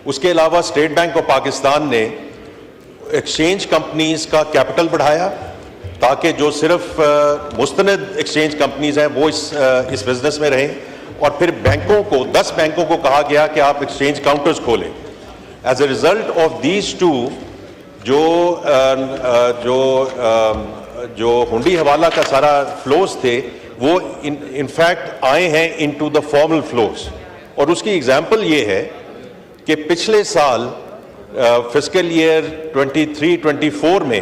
اس کے علاوہ اسٹیٹ بینک آف پاکستان نے ایکسچینج کمپنیز کا کیپٹل بڑھایا تاکہ جو صرف مستند ایکسچینج کمپنیز ہیں وہ اس بزنس میں رہیں، اور پھر بینکوں کو 10 بینکوں کو کہا گیا کہ آپ ایکسچینج کاؤنٹرز کھولیں. As a result of these 2 جو ہنڈی حوالہ کا سارا فلوز تھے وہ انفیکٹ آئے ہیں انٹو دا فارمل فلوز. اور اس کی ایگزامپل یہ ہے کہ پچھلے سال فسکل ایئر 23-24 میں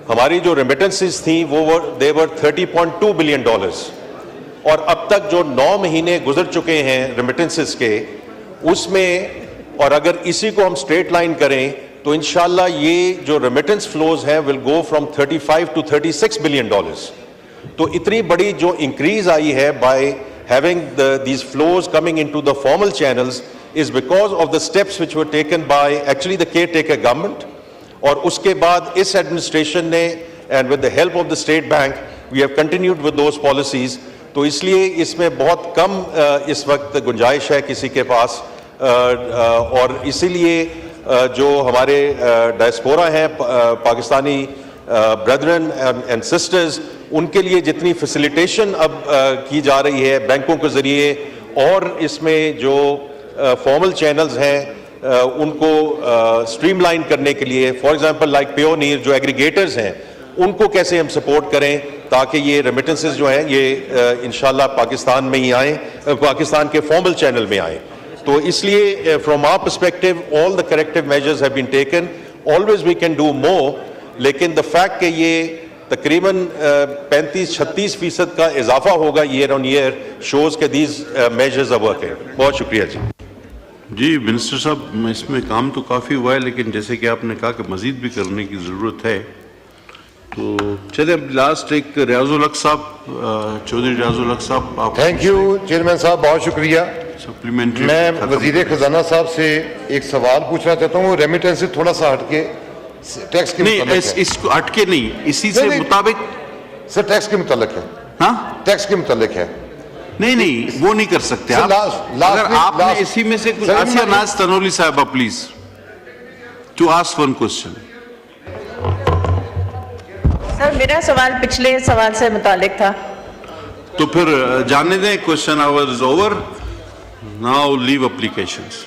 ہماری جو ریمیٹنسز تھیں وہ دے ور $30.2 بلین، اور اب تک جو 9 مہینے گزر چکے ہیں ریمیٹنسز کے، اس میں اور اگر اسی کو ہم اسٹریٹ لائن کریں تو انشاءاللہ یہ جو ریمیٹنس فلوز ہیں ول گو فرام $35 to $36 بلین. تو اتنی بڑی جو انکریز آئی ہے by having these flows coming into the formal channels is because of the steps which were taken by actually the caretaker government. اور اس کے بعد اس ایڈمنسٹریشن نے and with the help of the state bank we have continued with those policies. تو اس لیے اس میں بہت کم اس وقت گنجائش ہے کسی کے پاس، اور اسی لیے جو ہمارے ڈائسپورا ہیں پاکستانی بردرن اینڈ سسٹرز، ان کے لیے جتنی فیسیلیٹیشن اب کی جا رہی ہے بینکوں کے ذریعے، اور اس میں جو فارمل چینلز ہیں ان کو اسٹریم لائن کرنے کے لیے، فار ایگزامپل لائک پیونیر جو ایگریگیٹرز ہیں ان کو کیسے ہم سپورٹ کریں تاکہ یہ ریمیٹنسز جو ہیں یہ انشاءاللہ پاکستان میں ہی آئیں، پاکستان کے فارمل چینل میں آئیں. تو اس لیے from our perspective all the corrective measures have been taken. Always we can do more, لیکن دا فیکٹ کہ یہ تقریباً 35-36% کا اضافہ ہوگا ایئر آن ایئر شوز کہ دیز میجرز آر ورکنگ. بہت شکریہ جی. جی منسٹر صاحب، اس میں کام تو کافی ہوا ہے، لیکن جیسے کہ آپ نے کہا کہ مزید بھی کرنے کی ضرورت ہے. تو چلیں اب لاسٹ ایک ریاض الحق صاحب، چودھری ریاض الحق صاحب. آپ تھینک یو چیئرمین صاحب، بہت شکریہ. سپلیمنٹری میں وزیر خزانہ صاحب سے ایک سوال پوچھنا چاہتا ہوں، ریمیٹنس سے تھوڑا سا ہٹ کے ٹیکس کے نہیں، اس کو ہٹ کے نہیں، اسی سے مطابق سر ٹیکس کے متعلق ہے. ہاں ٹیکس کے متعلق ہے. نہیں وہ نہیں کر سکتے آپ. اگر آپ نے اسی میں سے کچھ آسیہ ناز تنولی صاحبہ please to ask one question. Sir میرا سوال پچھلے سوال سے متعلق تھا. تو پھر جانے دیں، question our is over. Now leave applications.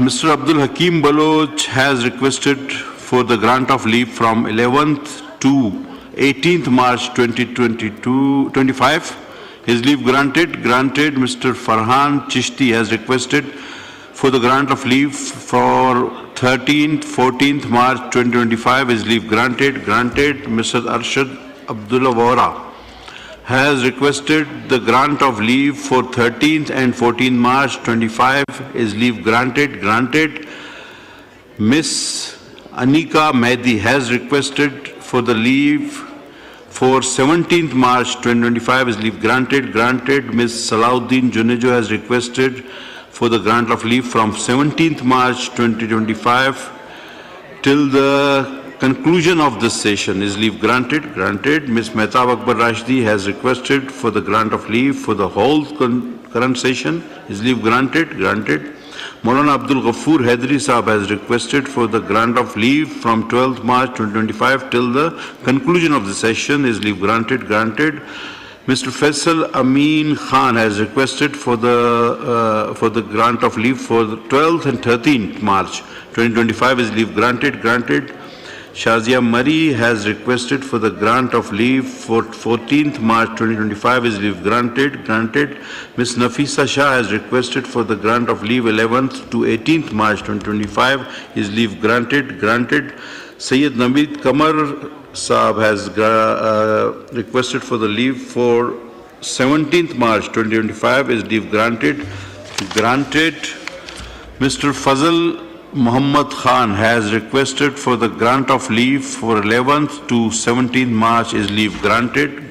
Mr. Abdul Hakim Baloch has requested for the grant of leave from 11th to 18th March 2025. His leave granted. Mr. Farhan Chishti has requested for the grant of leave for 13th, 14th March 2025. His leave granted. Mr. Arshad Abdullah Vora has requested the grant of leave for 13th and 14th March 25. His leave granted. Miss Anika Mehdi has requested for the leave for 17th March 2025. His leave granted. Miss Salauddin Junejo has requested for the grant of leave from 17th March 2025 till the conclusion of this session. Is leave granted. Ms. Mehtab Akbar Rashidi has requested for the grant of leave for the whole current session. Is leave granted. Maulana Abdul Ghaffur Haidari Sahab has requested for the grant of leave from 12th March 2025 till the conclusion of the session. Is leave granted. Mr. Faisal Amin Khan has requested for the grant of leave for the 12th and 13th March 2025. Is leave granted. Shazia Mari has requested for the grant of leave for 14th March 2025. Is leave granted. Ms. Nafisa Shah has requested for the grant of leave 11th to 18th March 2025. Is leave granted. Sayyid Naveed Kamar Saab has requested for the leave for 17th March 2025. Is leave granted. Mr. Fazal Muhammad Khan has requested for the grant of leave for 11th to 17th March. Is leave granted.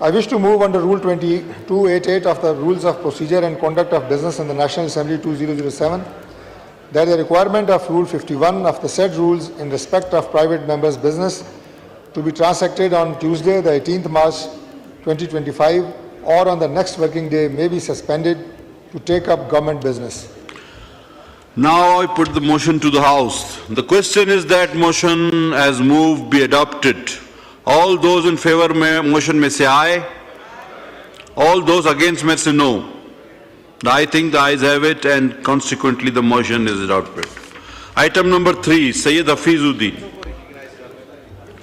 I wish to move under Rule 2288 of the Rules of Procedure and Conduct of Business in the National Assembly 2007 that the requirement of Rule 51 of the said rules in respect of private members' business to be transacted on Tuesday, the 18th March 2025 or on the next working day may be suspended to take up government business. Now I put the motion to the House. The question is that motion as moved be adopted. All those in favor of motion may say aye. All those against may say no. I think the ayes have it and consequently the motion is adopted. Item number 3, Sayyid Hafizuddin.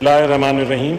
Bismillahirrahmanirrahim.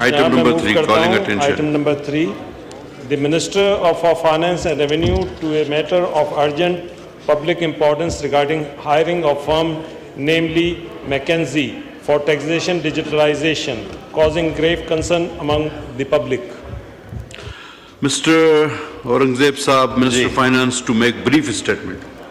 Item number 3, calling attention. Item number 3, the Minister of Finance and Revenue to a matter of urgent public importance regarding hiring of firm, namely McKinsey, for taxation digitalization, causing grave concern among the public. Mr. Aurangzeb Saab, Minister of Finance, to make brief statement.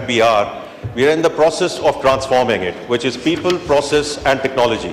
FBR, we are in the process of transforming it, which is people, process and technology.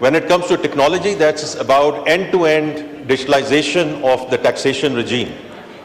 When it comes to technology, that's about end-to-end digitalization of the taxation regime,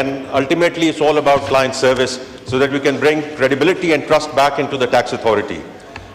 And ultimately it's all about client service so that we can bring credibility and trust back into the tax authority.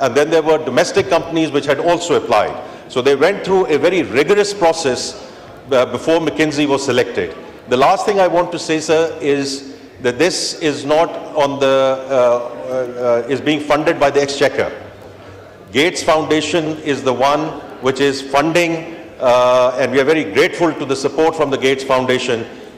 and then there were domestic companies which had also applied. So they went through a very rigorous process before McKinsey was selected. The last thing I want to say, sir, is that this is not on the, is being funded by the Exchequer. Gates Foundation is the one which is funding, and we are very grateful to the support from the Gates Foundation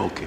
Okay.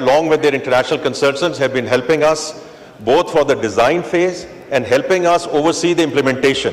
along with their international consultants, have been helping us both for the design phase and helping us oversee the implementation.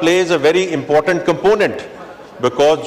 plays a very important component because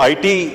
IT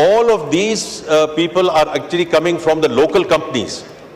all of these people are actually coming from the local companies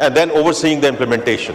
and then overseeing the implementation.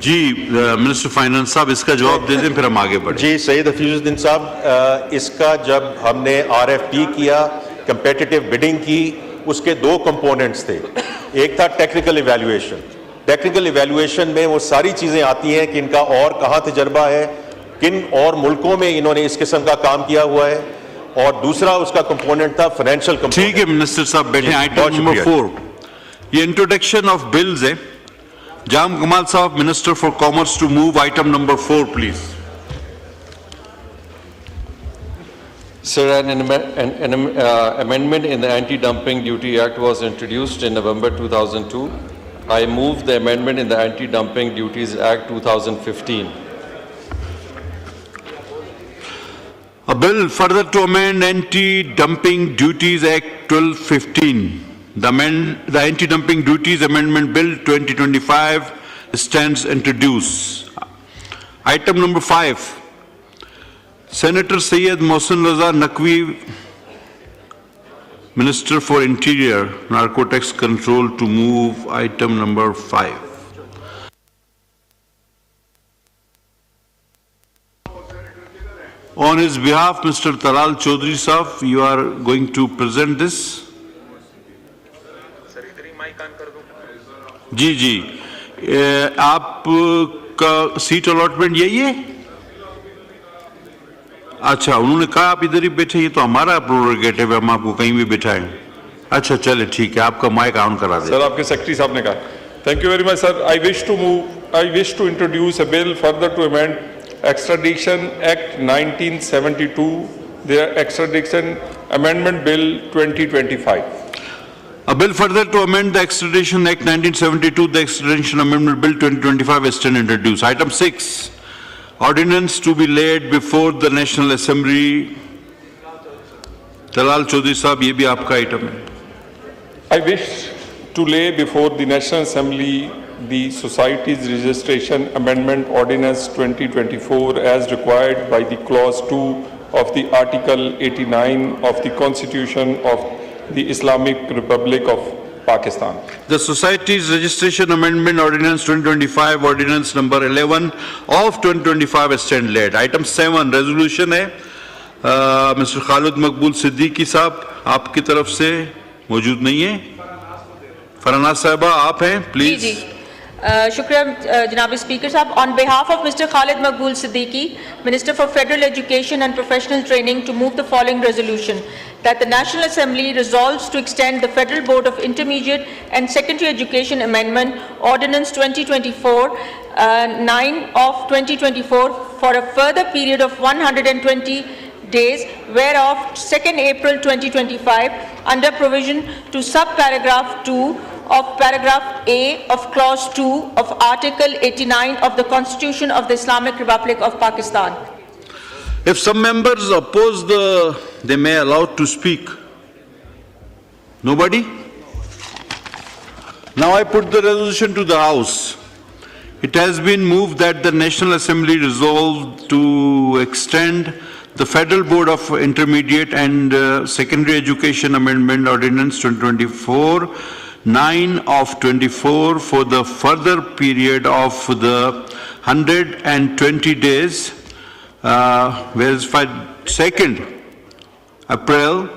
جی minister finance صاحب اس کا جواب دے دیں پھر ہم آگے بڑھیں. جی سید حفیظ الدین صاحب، اس کا جب ہم نے RFP کیا، کمپیٹیٹیو بڈنگ کی، اس کے دو کمپوننٹس تھے. ایک تھا ٹیکنیکل ایویلویشن. ٹیکنیکل ایویلویشن میں وہ ساری چیزیں آتی ہیں کہ ان کا اور کہاں تجربہ ہے، کن اور ملکوں میں انہوں نے اس قسم کا کام کیا ہوا ہے، اور دوسرا اس کا کمپوننٹ تھا فائنینشیل کمپوننٹ. ٹھیک ہے منسٹر صاحب بیٹھیں. آئٹم نمبر 4 یہ انٹروڈکشن آف بلز ہے. جام کمال صاحب minister for commerce to move item number 4 please. Sir, an amendment in the Anti-Dumping Duty Act was introduced in November 2002. I move the amendment in the Anti-Dumping Duties Act 2015. A bill further to amend Anti-Dumping Duties Act 1215. The Anti-Dumping Duties Amendment Bill 2025 stands introduced. Item number 5. Senator Syed Mohsin Raza Naqvi, Minister for Interior, Narcotics Control, to move item number 5. On his behalf, Mr. Talal Chaudhary Sahab, you are going to present this. جی جی آپ کا set allotment یہی ہے؟ اچھا انہوں نے کہا آپ ادھر ہی بیٹھے، یہ تو ہمارا پروگریٹو ہے، ہم آپ کو کہیں بھی بٹھائیں. اچھا چلے ٹھیک ہے، آپ کا مائک آن کرا دیں. سر آپ کے سیکرٹری صاحب نے کہا. Thank you very much sir. I wish to introduce a bill further to amend Extradition Act 1972, the Extradition Amendment Bill 2025. A bill further to amend the Extradition Act 1972, the Extradition Amendment Bill 2025 is still introduced. Item 6, ordinance to be laid before the National Assembly. Talal Chaudhary Sahab, یہ بھی آپ کا item ہے. I wish to lay before the National Assembly the Societies Registration Amendment Ordinance 2024 as required by the Clause 2 of the Article 89 of the Constitution of the Islamic Republic of Pakistan. The Societies Registration Amendment Ordinance 2025, Ordinance number 11 of 2025 is stand laid. Item 7, resolution ہے. Mr. Khalid Maqbool Siddiqui صاحب آپ کی طرف سے موجود نہیں ہیں. فرناز صاحبہ آپ ہیں پلیز. جی شکریہ جناب اسپیکر صاحب. On behalf of Mr. Khalid Maqbool Siddiqui, Minister for Federal Education and Professional Training, to move the following resolution: that the National Assembly resolves to extend the Federal Board of Intermediate and Secondary Education Amendment Ordinance 2024-9 of 2024 for a further period of 120 days, whereof 2nd April 2025, under provision to subparagraph 2 of paragraph A of clause 2 of Article 89 of the Constitution of the Islamic Republic of Pakistan. If some members oppose they may allowed to speak. Nobody? Now I put the resolution to the House. It has been moved that the National Assembly resolve to extend the Federal Board of Intermediate and Secondary Education Amendment Ordinance 2024-9 of 24 for the further period of the 120 days, whereas 2nd April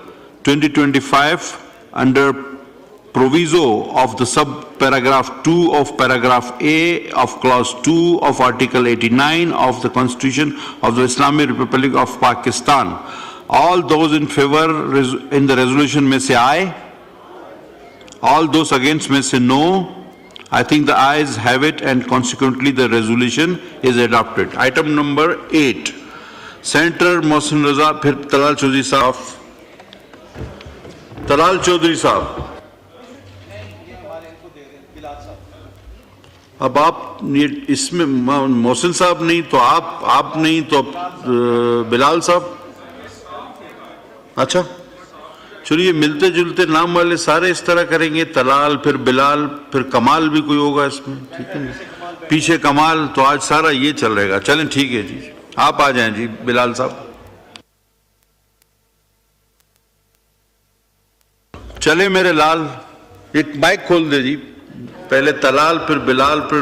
2025, under proviso of the subparagraph 2 of paragraph A of clause 2 of Article 89 of the Constitution of the Islamic Republic of Pakistan. All those in favor in the resolution may say aye. All those against may say no. I think the ayes have it, and consequently the resolution is adopted. Item number 8. Senator Mohsin Raza, pھر Talal Chaudhary Sahab. Talal Chaudhary Sahab. اب آپ اس میں محسن صاحب نہیں تو آپ نہیں تو بلال صاحب. اچھا چلیے ملتے جلتے نام والے سارے اس طرح کریں گے. طلال پھر بلال پھر کمال بھی کوئی ہوگا اس میں, ٹھیک ہے پیچھے کمال. تو آج سارا یہ چل رہے گا. چلیں ٹھیک ہے جی, آپ آ جائیں جی بلال صاحب. چلے میرے لال, ایک مائک کھول دے جی. پہلے طلال پھر بلال پھر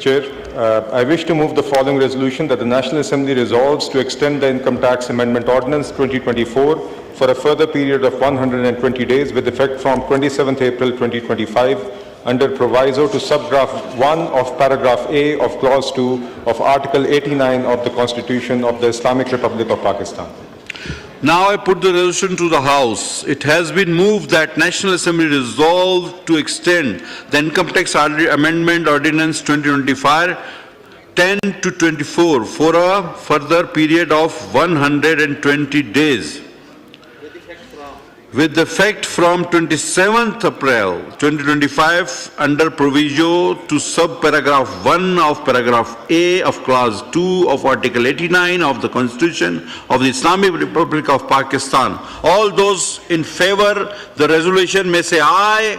Chair. I wish to move the following resolution that the National Assembly resolves to extend the Income Tax Amendment Ordinance 2024 for a further period of 120 days with effect from 27th April 2025 under proviso to subgraph 1 of paragraph A of clause 2 of Article 89 of the Constitution of the Islamic Republic of Pakistan. Now I put the resolution to the House. It has been moved that National Assembly resolve to extend the Income Tax Amendment Ordinance 2025 10 to 24 for a further period of 120 days with effect from 27th April 2025 under proviso to subparagraph 1 of paragraph A of clause 2 of Article 89 of the Constitution of the Islamic Republic of Pakistan. All those in favor the resolution may say aye.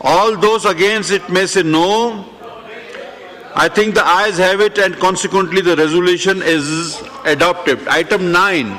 All those against it may say no. I think the ayes have it and consequently the resolution is adopted. Item 9.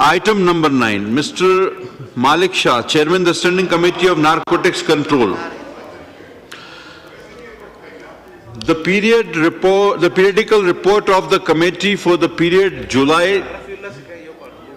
Item number 9. Mr. Malik Shah, Chairman of the Standing Committee of Narcotics Control. The periodical report of the committee for the period July.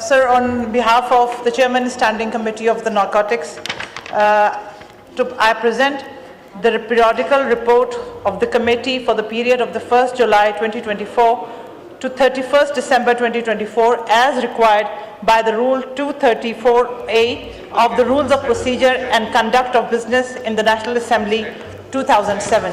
Sir, on behalf of the Chairman Standing Committee of the Narcotics, I present the periodical report of the committee for the period of the 1st July 2024 to 31st December 2024 as required by the Rule 234A of the Rules of Procedure and Conduct of Business in the National Assembly 2007.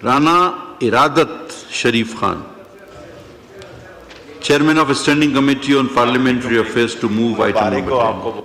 Rana Iradat Sharif Khan, Chairman of Standing Committee on Parliamentary Affairs, to move item number 10.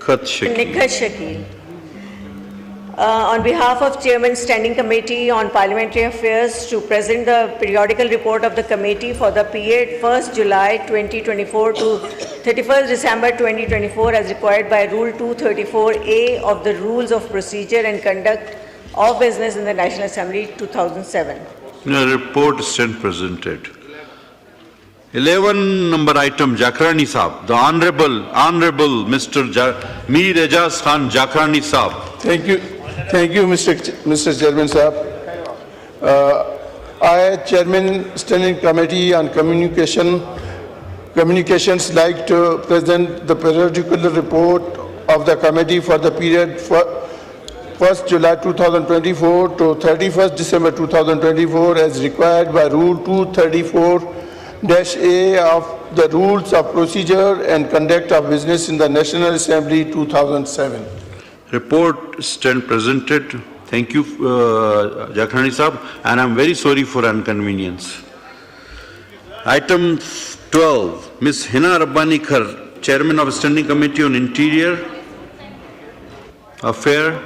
Nikhat Shakil. On behalf of Chairman Standing Committee on Parliamentary Affairs to present the periodical report of the committee for the period 1st July 2024 to 31st December 2024 as required by Rule 234A of the Rules of Procedure and Conduct of Business in the National Assembly 2007. The report stand presented. 11 number item Jakrani Saab, the Honorable Mr. Mir Ejaz Khan Jakrani Saab. Thank you, Mr. Chairman Saab. I, Chairman Standing Committee on Communications, like to present the periodical report of the committee for the period 1st July 2024 to 31st December 2024 as required by Rule 234-A of the Rules of Procedure and Conduct of Business in the National Assembly 2007. Report stand presented. Thank you, Jakrani Saab, and I'm very sorry for inconvenience. Item 12, Ms. Hina Rabbani Khar, Chairman of Standing Committee on Interior Affairs.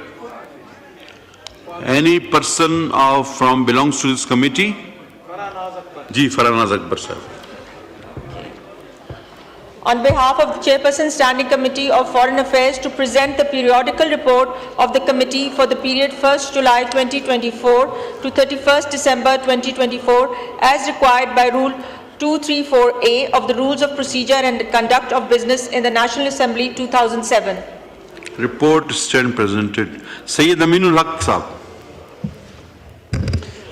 Any person from belongs to this committee? Ji, Farhanaz Akbar sir. On behalf of the Chairperson Standing Committee of Foreign Affairs to present the periodical report of the committee for the period 1st July 2024 to 31st December 2024 as required by Rule 234A of the Rules of Procedure and Conduct of Business in the National Assembly 2007. Report stand presented. Sayyid Aminul Haq Saab.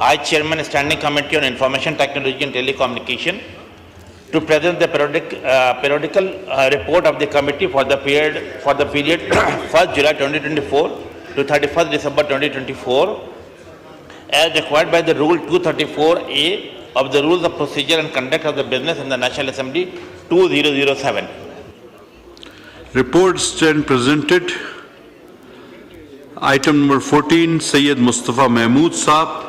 I, Chairman Standing Committee on Information Technology and Telecommunication, to present the periodical report of the committee for the period 1st July 2024 to 31st December 2024, as required by the Rule 234A of the Rules of Procedure and Conduct of the Business in the National Assembly 2007. Reports stand presented. Item number 14, Syed Mustafa Mahmood Saab.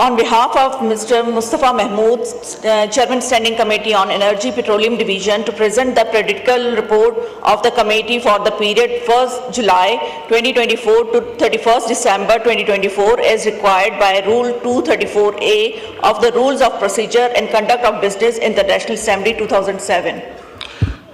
On behalf of Mr. Mustafa Mahmood, Chairman Standing Committee on Energy Petroleum Division, to present the periodical report of the committee for the period 1st July 2024 to 31st December 2024 as required by Rule 234A of the Rules of Procedure and Conduct of Business in the National Assembly 2007.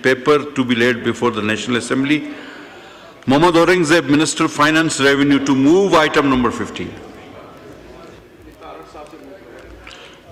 paper to be laid before the National Assembly. Mohammad Aurangzeb, Minister of Finance Revenue, to move item number 15.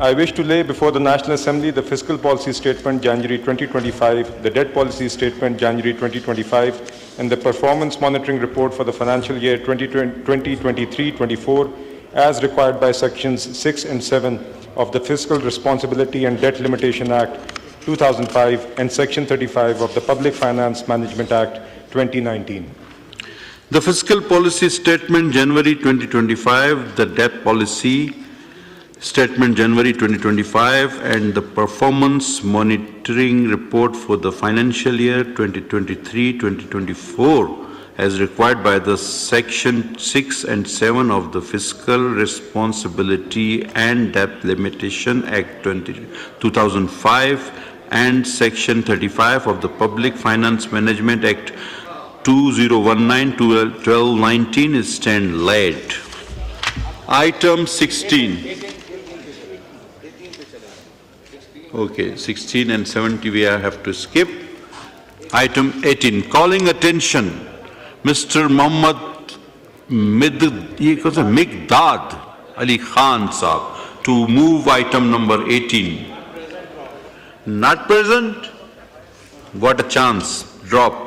I wish to lay before the National Assembly the Fiscal Policy Statement January 2025, the Debt Policy Statement January 2025, and the Performance Monitoring Report for the financial year 2023-24 as required by Sections 6 and 7 of the Fiscal Responsibility and Debt Limitation Act 2005 and Section 35 of the Public Finance Management Act 2019. The Fiscal Policy Statement January 2025, the Debt Policy Statement January 2025, and the Performance Monitoring Report for the financial year 2023-2024 as required by the Section 6 and 7 of the Fiscal Responsibility and Debt Limitation Act 2005 and Section 35 of the Public Finance Management Act 2019-1219 is stand laid. Item 16. Okay, 16 and 70 we have to skip. Item 18. Calling attention, Mr. Mohammad Migdad Ali Khan Saab to move item number 18. Not present? Got a chance. Dropped.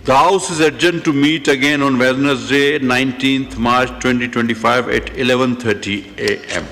The House is adjourned to meet again on Wednesday, 19th March 2025 at 11:30 a.m.